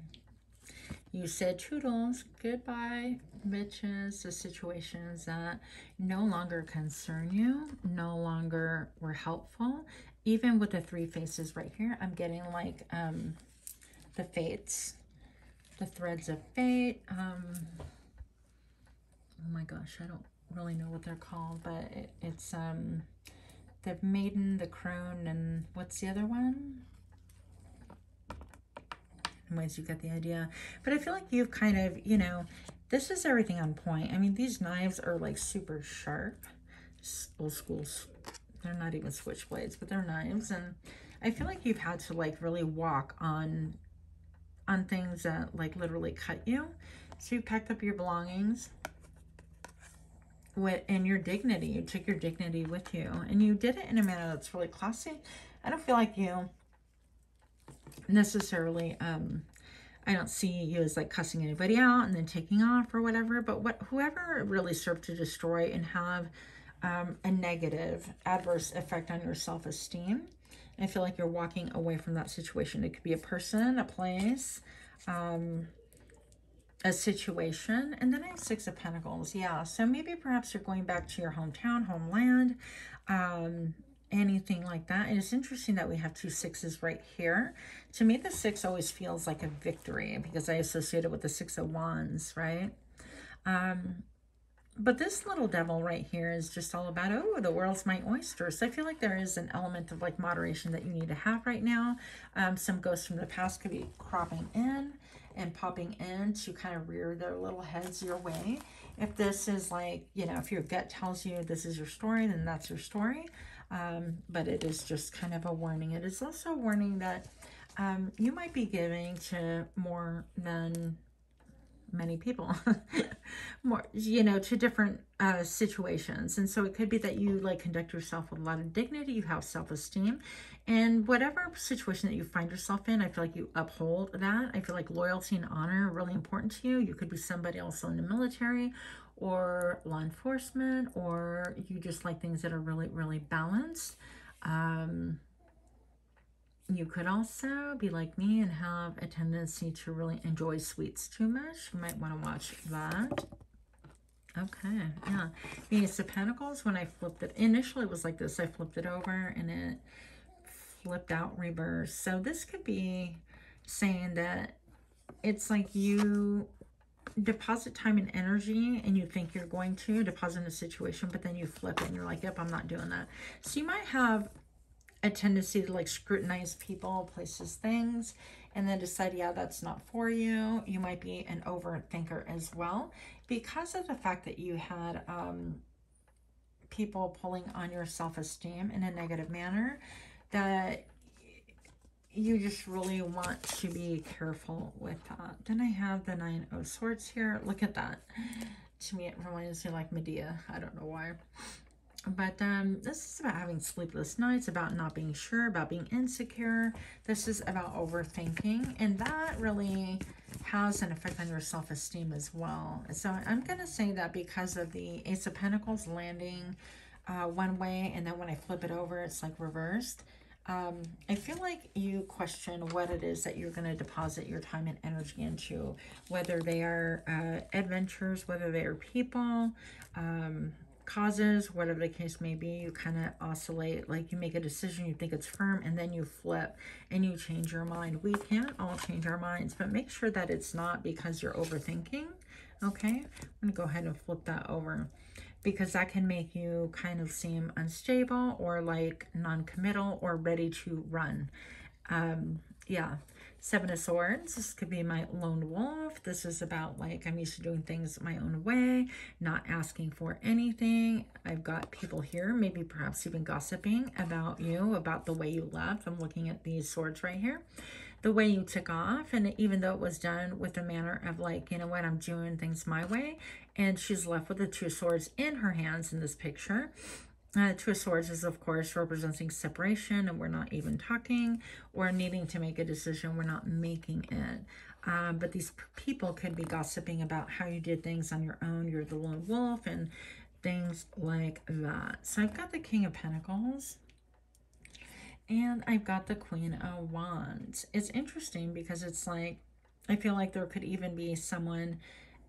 You said toodles, goodbye, bitches, the situations that no longer concern you, no longer were helpful. Even with the 3 faces right here, I'm getting like the fates, the threads of fate. Oh my gosh, I don't really know what they're called, but it's the maiden, the crone, and what's the other one? Anyways, you get the idea. But I feel like you've kind of, you know, this is everything on point. I mean, these knives are like super sharp. Old school. They're not even switchblades, but they're knives. And I feel like you've had to like really walk on things that like literally cut you. So you packed up your belongings and your dignity. You took your dignity with you. And you did it in a manner that's really classy. I don't feel like you necessarily I don't see you as like cussing anybody out and then taking off or whatever, but whoever really served to destroy and have a negative adverse effect on your self-esteem, I feel like you're walking away from that situation. It could be a person, a place, a situation. And then I have 6 of Pentacles. Yeah, so maybe perhaps you're going back to your hometown, homeland, anything like that. And it's interesting that we have 2 6s right here. To me, the 6 always feels like a victory because I associate it with the 6 of Wands, right? But this little devil right here is just all about, oh, the world's my oyster. So I feel like there is an element of like moderation that you need to have right now. Some ghosts from the past could be cropping in and popping in to kind of rear their little heads your way. If this is like, you know, if your gut tells you this is your story, then that's your story. But it is just kind of a warning. It is also a warning that you might be giving to more than many people, more, you know, to different situations. And so it could be that you like conduct yourself with a lot of dignity, you have self-esteem, and whatever situation that you find yourself in, I feel like you uphold that. I feel like loyalty and honor are really important to you. You could be somebody also in the military or law enforcement, or you just like things that are really, really balanced. You could also be like me and have a tendency to really enjoy sweets too much. You might want to watch that. Okay, yeah. The Ace of Pentacles, when I flipped it, initially it was like this. I flipped it over and it flipped out reverse. So this could be saying that it's like you deposit time and energy and you think you're going to deposit in a situation, but then you flip it and you're like, yep, I'm not doing that. So you might have a tendency to like scrutinize people, places, things, and then decide, yeah, that's not for you. You might be an overthinker as well because of the fact that you had people pulling on your self-esteem in a negative manner, that you just really want to be careful with that. Then I have the 9 of Swords here. Look at that. To me, it reminds me like Medea. I don't know why. But this is about having sleepless nights, about not being sure, about being insecure. This is about overthinking. And that really has an effect on your self-esteem as well. So I'm going to say that because of the Ace of Pentacles landing one way, and then when I flip it over, it's like reversed. I feel like you question what it is that you're going to deposit your time and energy into, whether they are adventures, whether they are people, causes, whatever the case may be. You kind of oscillate, like you make a decision, you think it's firm, and then you flip and you change your mind. We can't all change our minds, but make sure that it's not because you're overthinking. Okay, I'm going to go ahead and flip that over, because that can make you kind of seem unstable or like non-committal or ready to run. Yeah, 7 of Swords. This could be my lone wolf. This is about like I'm used to doing things my own way, not asking for anything. I've got people here, maybe perhaps even gossiping about you, about the way you left. I'm looking at these swords right here. The way you took off, and even though it was done with a manner of like, you know what, I'm doing things my way, and she's left with the 2 swords in her hands in this picture. 2 of Swords is, of course, representing separation, and we're not even talking, or needing to make a decision, we're not making it. But these people could be gossiping about how you did things on your own, you're the lone wolf, and things like that. So I've got the King of Pentacles. And I've got the Queen of Wands. It's interesting because it's like, I feel like there could even be someone,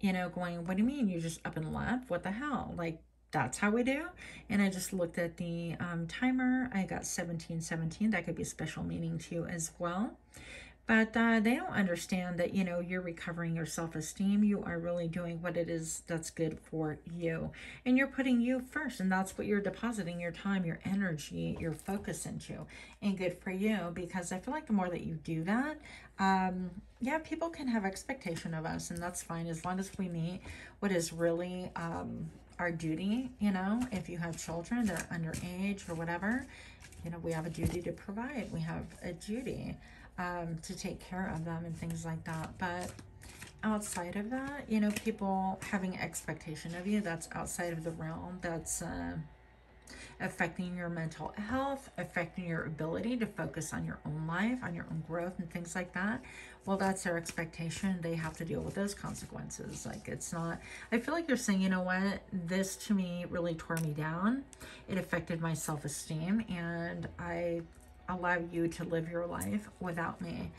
you know, going, what do you mean? You just up and left? What the hell? Like, that's how we do? And I just looked at the timer. I got 1717. That could be a special meaning to you as well. But they don't understand that, you know, you're recovering your self-esteem. You are really doing what it is that's good for you. And you're putting you first. And that's what you're depositing your time, your energy, your focus into. And good for you. Because I feel like the more that you do that, yeah, people can have expectation of us. And that's fine as long as we meet what is really our duty. You know, if you have children that are underage or whatever, you know, we have a duty to provide. We have a duty to take care of them and things like that. But outside of that, you know, people having expectation of you, that's outside of the realm. That's affecting your mental health, affecting your ability to focus on your own life, on your own growth and things like that. Well, that's their expectation. They have to deal with those consequences. Like, it's not, I feel like you're saying, you know what, this to me really tore me down. It affected my self-esteem, and I allow you to live your life without me.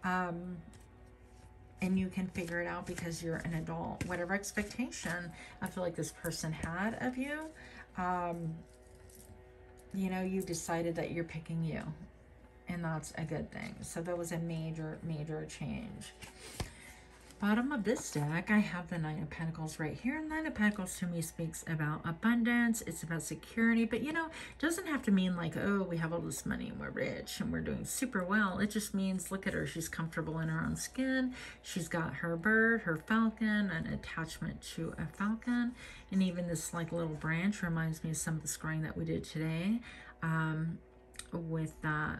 And you can figure it out because you're an adult. Whatever expectation I feel like this person had of you, you know, you decided that you're picking you. And that's a good thing. So that was a major, major change. Bottom of this deck, I have the 9 of Pentacles right here. 9 of Pentacles to me speaks about abundance. It's about security. But, you know, it doesn't have to mean like, oh, we have all this money and we're rich and we're doing super well. It just means, look at her. She's comfortable in her own skin. She's got her bird, her falcon, an attachment to a falcon. And even this like little branch reminds me of some of the scrying that we did today with that.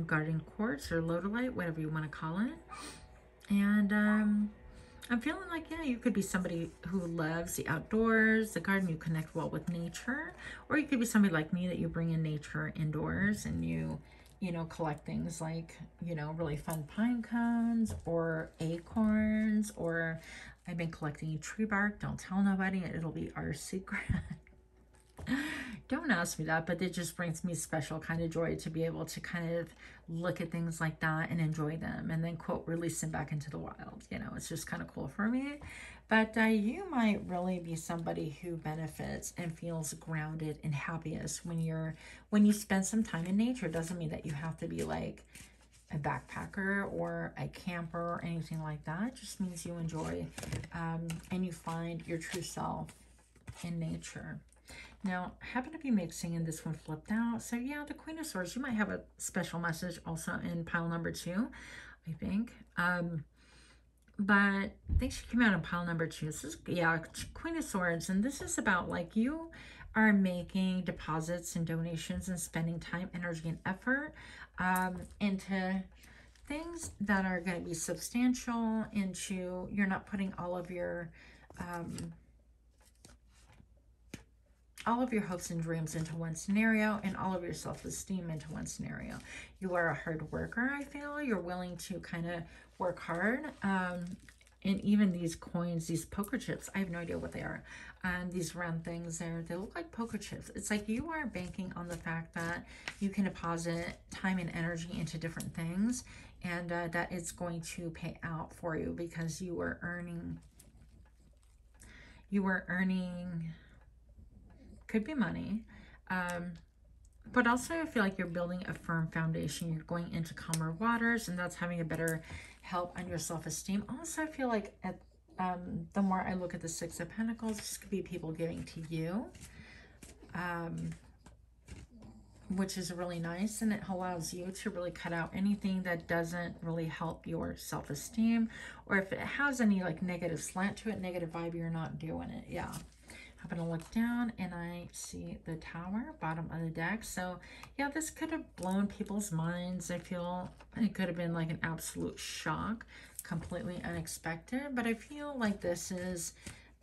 Garden quartz or lodolite, whatever you want to call it. And I'm feeling like, yeah, you could be somebody who loves the outdoors, the garden. You connect well with nature, or you could be somebody like me that you bring in nature indoors, and you know, collect things like, you know, really fun pine cones or acorns, or I've been collecting tree bark. Don't tell nobody, it'll be our secret. Don't ask me that, but it just brings me special kind of joy to be able to kind of look at things like that and enjoy them, and then, quote, release them back into the wild. You know, it's just kind of cool for me. But you might really be somebody who benefits and feels grounded and happiest when you spend some time in nature. It doesn't mean that you have to be like a backpacker or a camper or anything like that. It just means you enjoy and you find your true self in nature. Now, I happen to be mixing in this one flipped out. So yeah, the Queen of Swords, you might have a special message also in pile number 2, I think. But I think she came out in pile number 2. This is, yeah, Queen of Swords. And this is about like you are making deposits and donations and spending time, energy, and effort into things that are going to be substantial, into, you're not putting all of your hopes and dreams into one scenario, and all of your self-esteem into one scenario. You are a hard worker, I feel. You're willing to kind of work hard. And even these coins, these poker chips, I have no idea what they are. These round things there, they look like poker chips. It's like you are banking on the fact that you can deposit time and energy into different things, and that it's going to pay out for you, because you were earning, could be money, but also I feel like you're building a firm foundation. You're going into calmer waters, and that's having a better help on your self-esteem. Also, I feel like the more I look at the Six of Pentacles, this could be people giving to you, which is really nice, and it allows you to really cut out anything that doesn't really help your self-esteem, or if it has any like negative slant to it, negative vibe, you're not doing it. Yeah. I'm going to look down and I see the Tower, bottom of the deck. So yeah, this could have blown people's minds. I feel it could have been like an absolute shock, completely unexpected. But I feel like this is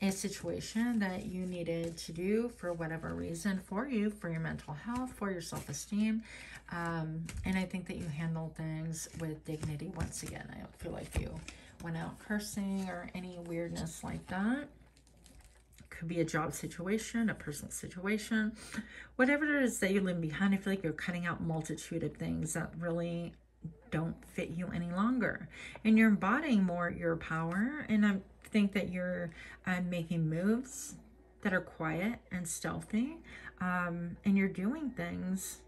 a situation that you needed to do for whatever reason, for you, for your mental health, for your self-esteem. And I think that you handled things with dignity once again. I don't feel like you went out cursing or any weirdness like that. Could be a job situation, a personal situation, whatever it is that you're leaving behind. I feel like you're cutting out multitude of things that really don't fit you any longer, and you're embodying more your power. And I think that you're making moves that are quiet and stealthy, and you're doing things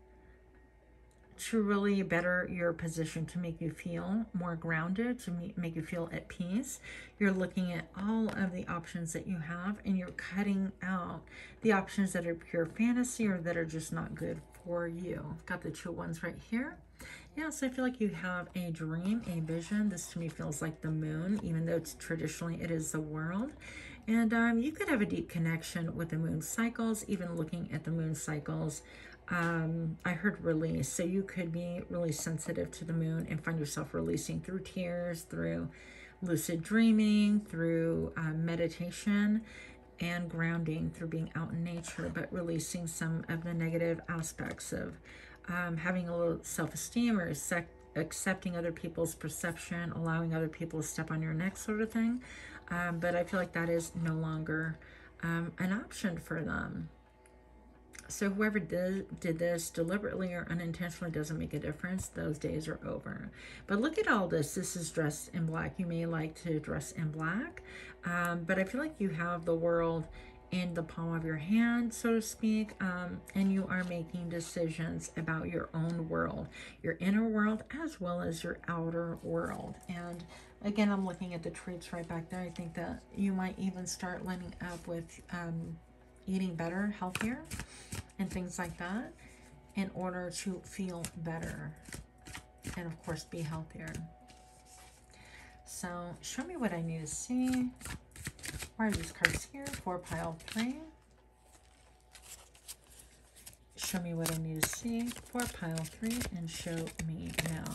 to really better your position, to make you feel more grounded, to make you feel at peace. You're looking at all of the options that you have, and you're cutting out the options that are pure fantasy or that are just not good for you. I've got the Two Wands right here. Yeah, so I feel like you have a dream, a vision. This to me feels like the moon, even though it's traditionally it is the world. And you could have a deep connection with the moon cycles, even looking at the moon cycles. I heard release, so you could be really sensitive to the moon and find yourself releasing through tears, through lucid dreaming, through meditation, and grounding through being out in nature, but releasing some of the negative aspects of having a little self-esteem, or accepting other people's perception, allowing other people to step on your neck, sort of thing. But I feel like that is no longer an option for them. So whoever did this deliberately or unintentionally, doesn't make a difference. Those days are over. But look at all this. This is dressed in black. You may like to dress in black, but I feel like you have the world in the palm of your hand, so to speak, and you are making decisions about your own world, your inner world, as well as your outer world. And again, I'm looking at the traits right back there. I think that you might even start lining up with eating better, healthier, and things like that, in order to feel better and of course be healthier. So show me what I need to see. Why are these cards here for pile 3? Show me what I need to see for pile 3, and show me now.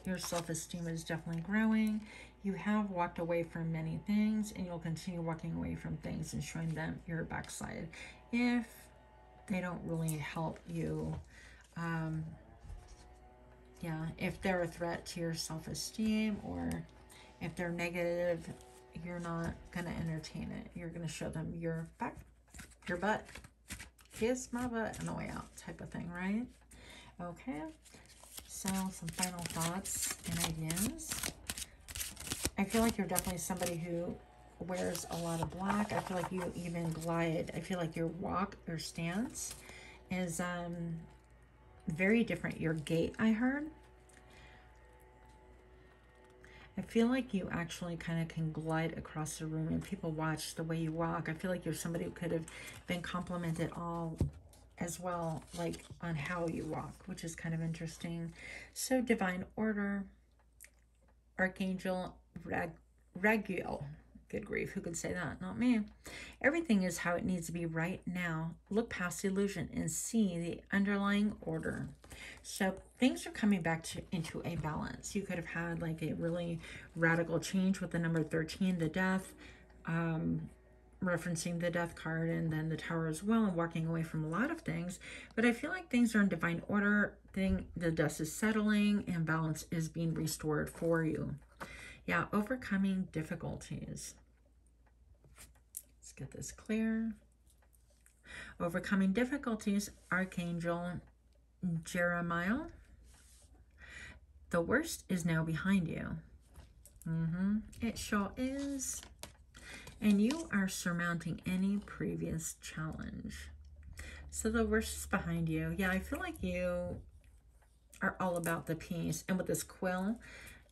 Your self-esteem is definitely growing. You have walked away from many things, and you'll continue walking away from things and showing them your backside if they don't really help you. Yeah, if they're a threat to your self-esteem, or if they're negative, you're not going to entertain it. You're going to show them your back, your butt. Kiss my butt on the way out, type of thing, right? Okay, so some final thoughts and ideas. I feel like you're definitely somebody who wears a lot of black. I feel like you even glide. I feel like your walk, your stance is very different. Your gait, I heard. I feel like you actually kind of can glide across the room, and people watch the way you walk. I feel like you're somebody who could have been complimented all as well, like on how you walk, which is kind of interesting. So divine order, Archangel Raguel. Good grief, who could say that? Not me. Everything is how it needs to be right now. Look past the illusion and see the underlying order. So things are coming back into a balance. You could have had like a really radical change with the number 13, the death, referencing the death card, and then the tower as well, and walking away from a lot of things. But I feel like things are in divine order. The dust is settling and balance is being restored for you. Yeah, overcoming difficulties. Let's get this clear. Overcoming difficulties, Archangel Jeremiah. The worst is now behind you. It sure is. And you are surmounting any previous challenge. So the worst is behind you. Yeah, I feel like you are all about the peace. And with this quill,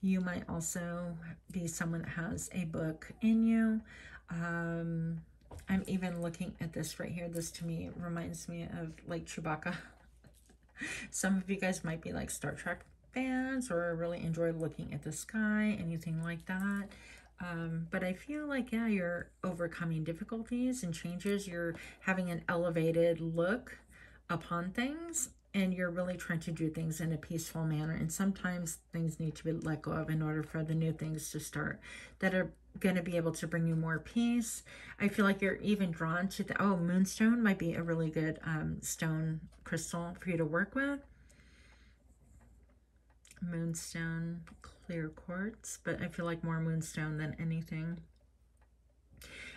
you might also be someone that has a book in you. I'm even looking at this right here. This to me reminds me of like Chewbacca. Some of you guys might be like Star Trek fans or really enjoy looking at the sky, anything like that. But I feel like, yeah, you're overcoming difficulties and changes. You're having an elevated look upon things, and you're really trying to do things in a peaceful manner. And sometimes things need to be let go of in order for the new things to start that are going to be able to bring you more peace. I feel like you're even drawn to the, moonstone might be a really good stone crystal for you to work with. Moonstone, clear quartz, but I feel like more moonstone than anything.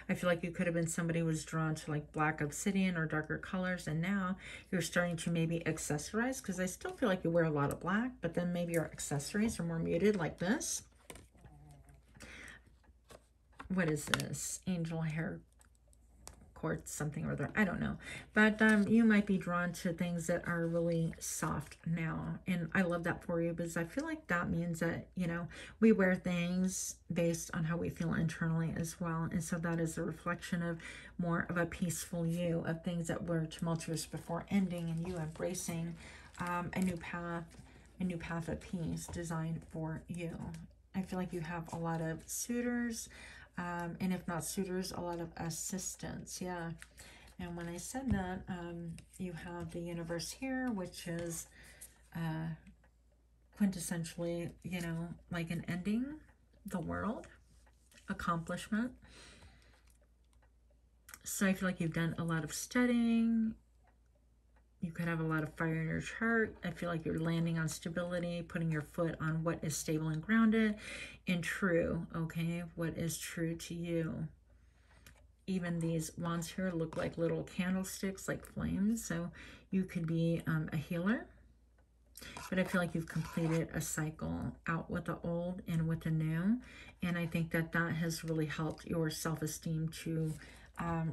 I feel like you could have been somebody who was drawn to like black obsidian or darker colors, and now you're starting to maybe accessorize, because I still feel like you wear a lot of black, but then maybe your accessories are more muted like this. What is this? Angel hair quartz, something or other. I don't know. But you might be drawn to things that are really soft now. And I love that for you, because I feel like that means that, you know, we wear things based on how we feel internally as well. And so that is a reflection of more of a peaceful you, of things that were tumultuous before ending, and you embracing a new path of peace designed for you. I feel like you have a lot of suitors. And if not suitors, a lot of assistants. Yeah. And when I said that, you have the universe here, which is quintessentially, you know, like an ending, the world, accomplishment. So I feel like you've done a lot of studying. You could have a lot of fire in your chart. I feel like you're landing on stability, putting your foot on what is stable and grounded and true, okay? What is true to you. Even these wands here look like little candlesticks, like flames. So you could be a healer. But I feel like you've completed a cycle out with the old and with the new. And I think that that has really helped your self-esteem to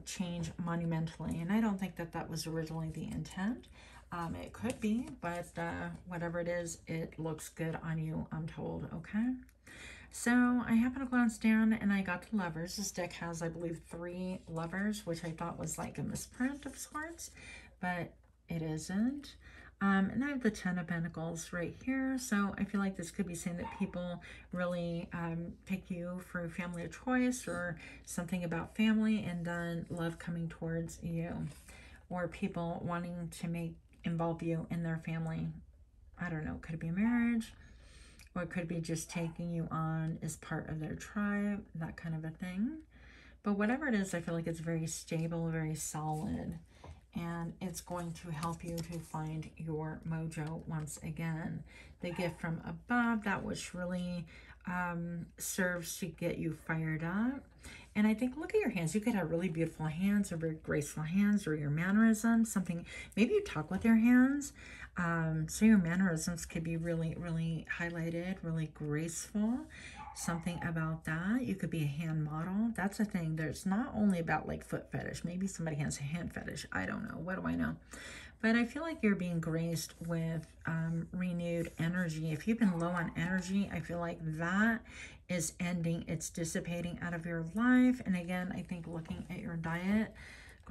change monumentally. And I don't think that that was originally the intent. It could be, but whatever it is, it looks good on you, I'm told, okay? So I happened to glance down and I got the lovers. This deck has, I believe, 3 lovers, which I thought was like a misprint of sorts, but it isn't. And I have the 10 of Pentacles right here. So I feel like this could be saying that people really pick you for family of choice, or something about family, and then love coming towards you, or people wanting to involve you in their family. I don't know. Could it be marriage, or it could be just taking you on as part of their tribe, that kind of a thing. But whatever it is, I feel like it's very stable, very solid. And it's going to help you to find your mojo once again. The gift from above, that which really serves to get you fired up. And I think, look at your hands. You could have really beautiful hands, or very graceful hands, or your mannerisms, something. Maybe you talk with your hands. So your mannerisms could be really, really highlighted, really graceful. Something about that. You could be a hand model. That's a thing. There's not only about like foot fetish. Maybe somebody has a hand fetish. I don't know. What do I know? But I feel like you're being graced with renewed energy. If you've been low on energy, I feel like that is ending. It's dissipating out of your life. And again, I think looking at your diet,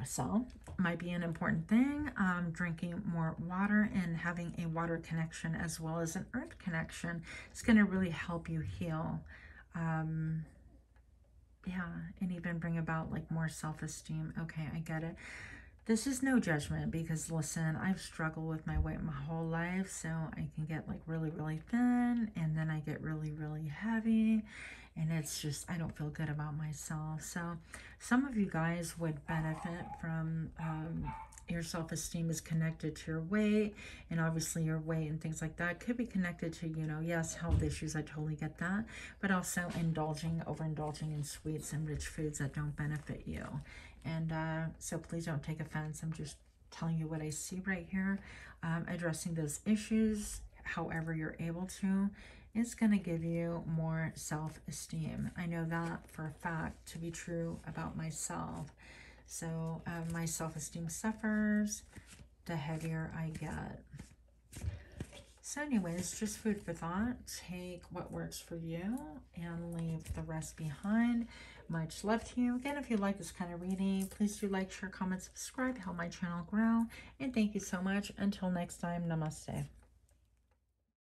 so might be an important thing. Drinking more water and having a water connection as well as an earth connection. It's going to really help you heal. Yeah, and even bring about like more self-esteem. Okay, I get it. This is no judgment because listen, I've struggled with my weight my whole life, so I can get like really, really thin and then I get really, really heavy and it's just, I don't feel good about myself. So some of you guys would benefit from your self-esteem is connected to your weight, and obviously your weight and things like that could be connected to, you know, yes, health issues, I totally get that, but also overindulging in sweets and rich foods that don't benefit you. And so please don't take offense. I'm just telling you what I see right here. Addressing those issues, however you're able to, is going to give you more self-esteem. I know that for a fact to be true about myself. So my self-esteem suffers the heavier I get. So anyways, just food for thought. Take what works for you and leave the rest behind. Much love to you. Again, if you like this kind of reading, please do like, share, comment, subscribe, help my channel grow. And thank you so much. Until next time, namaste.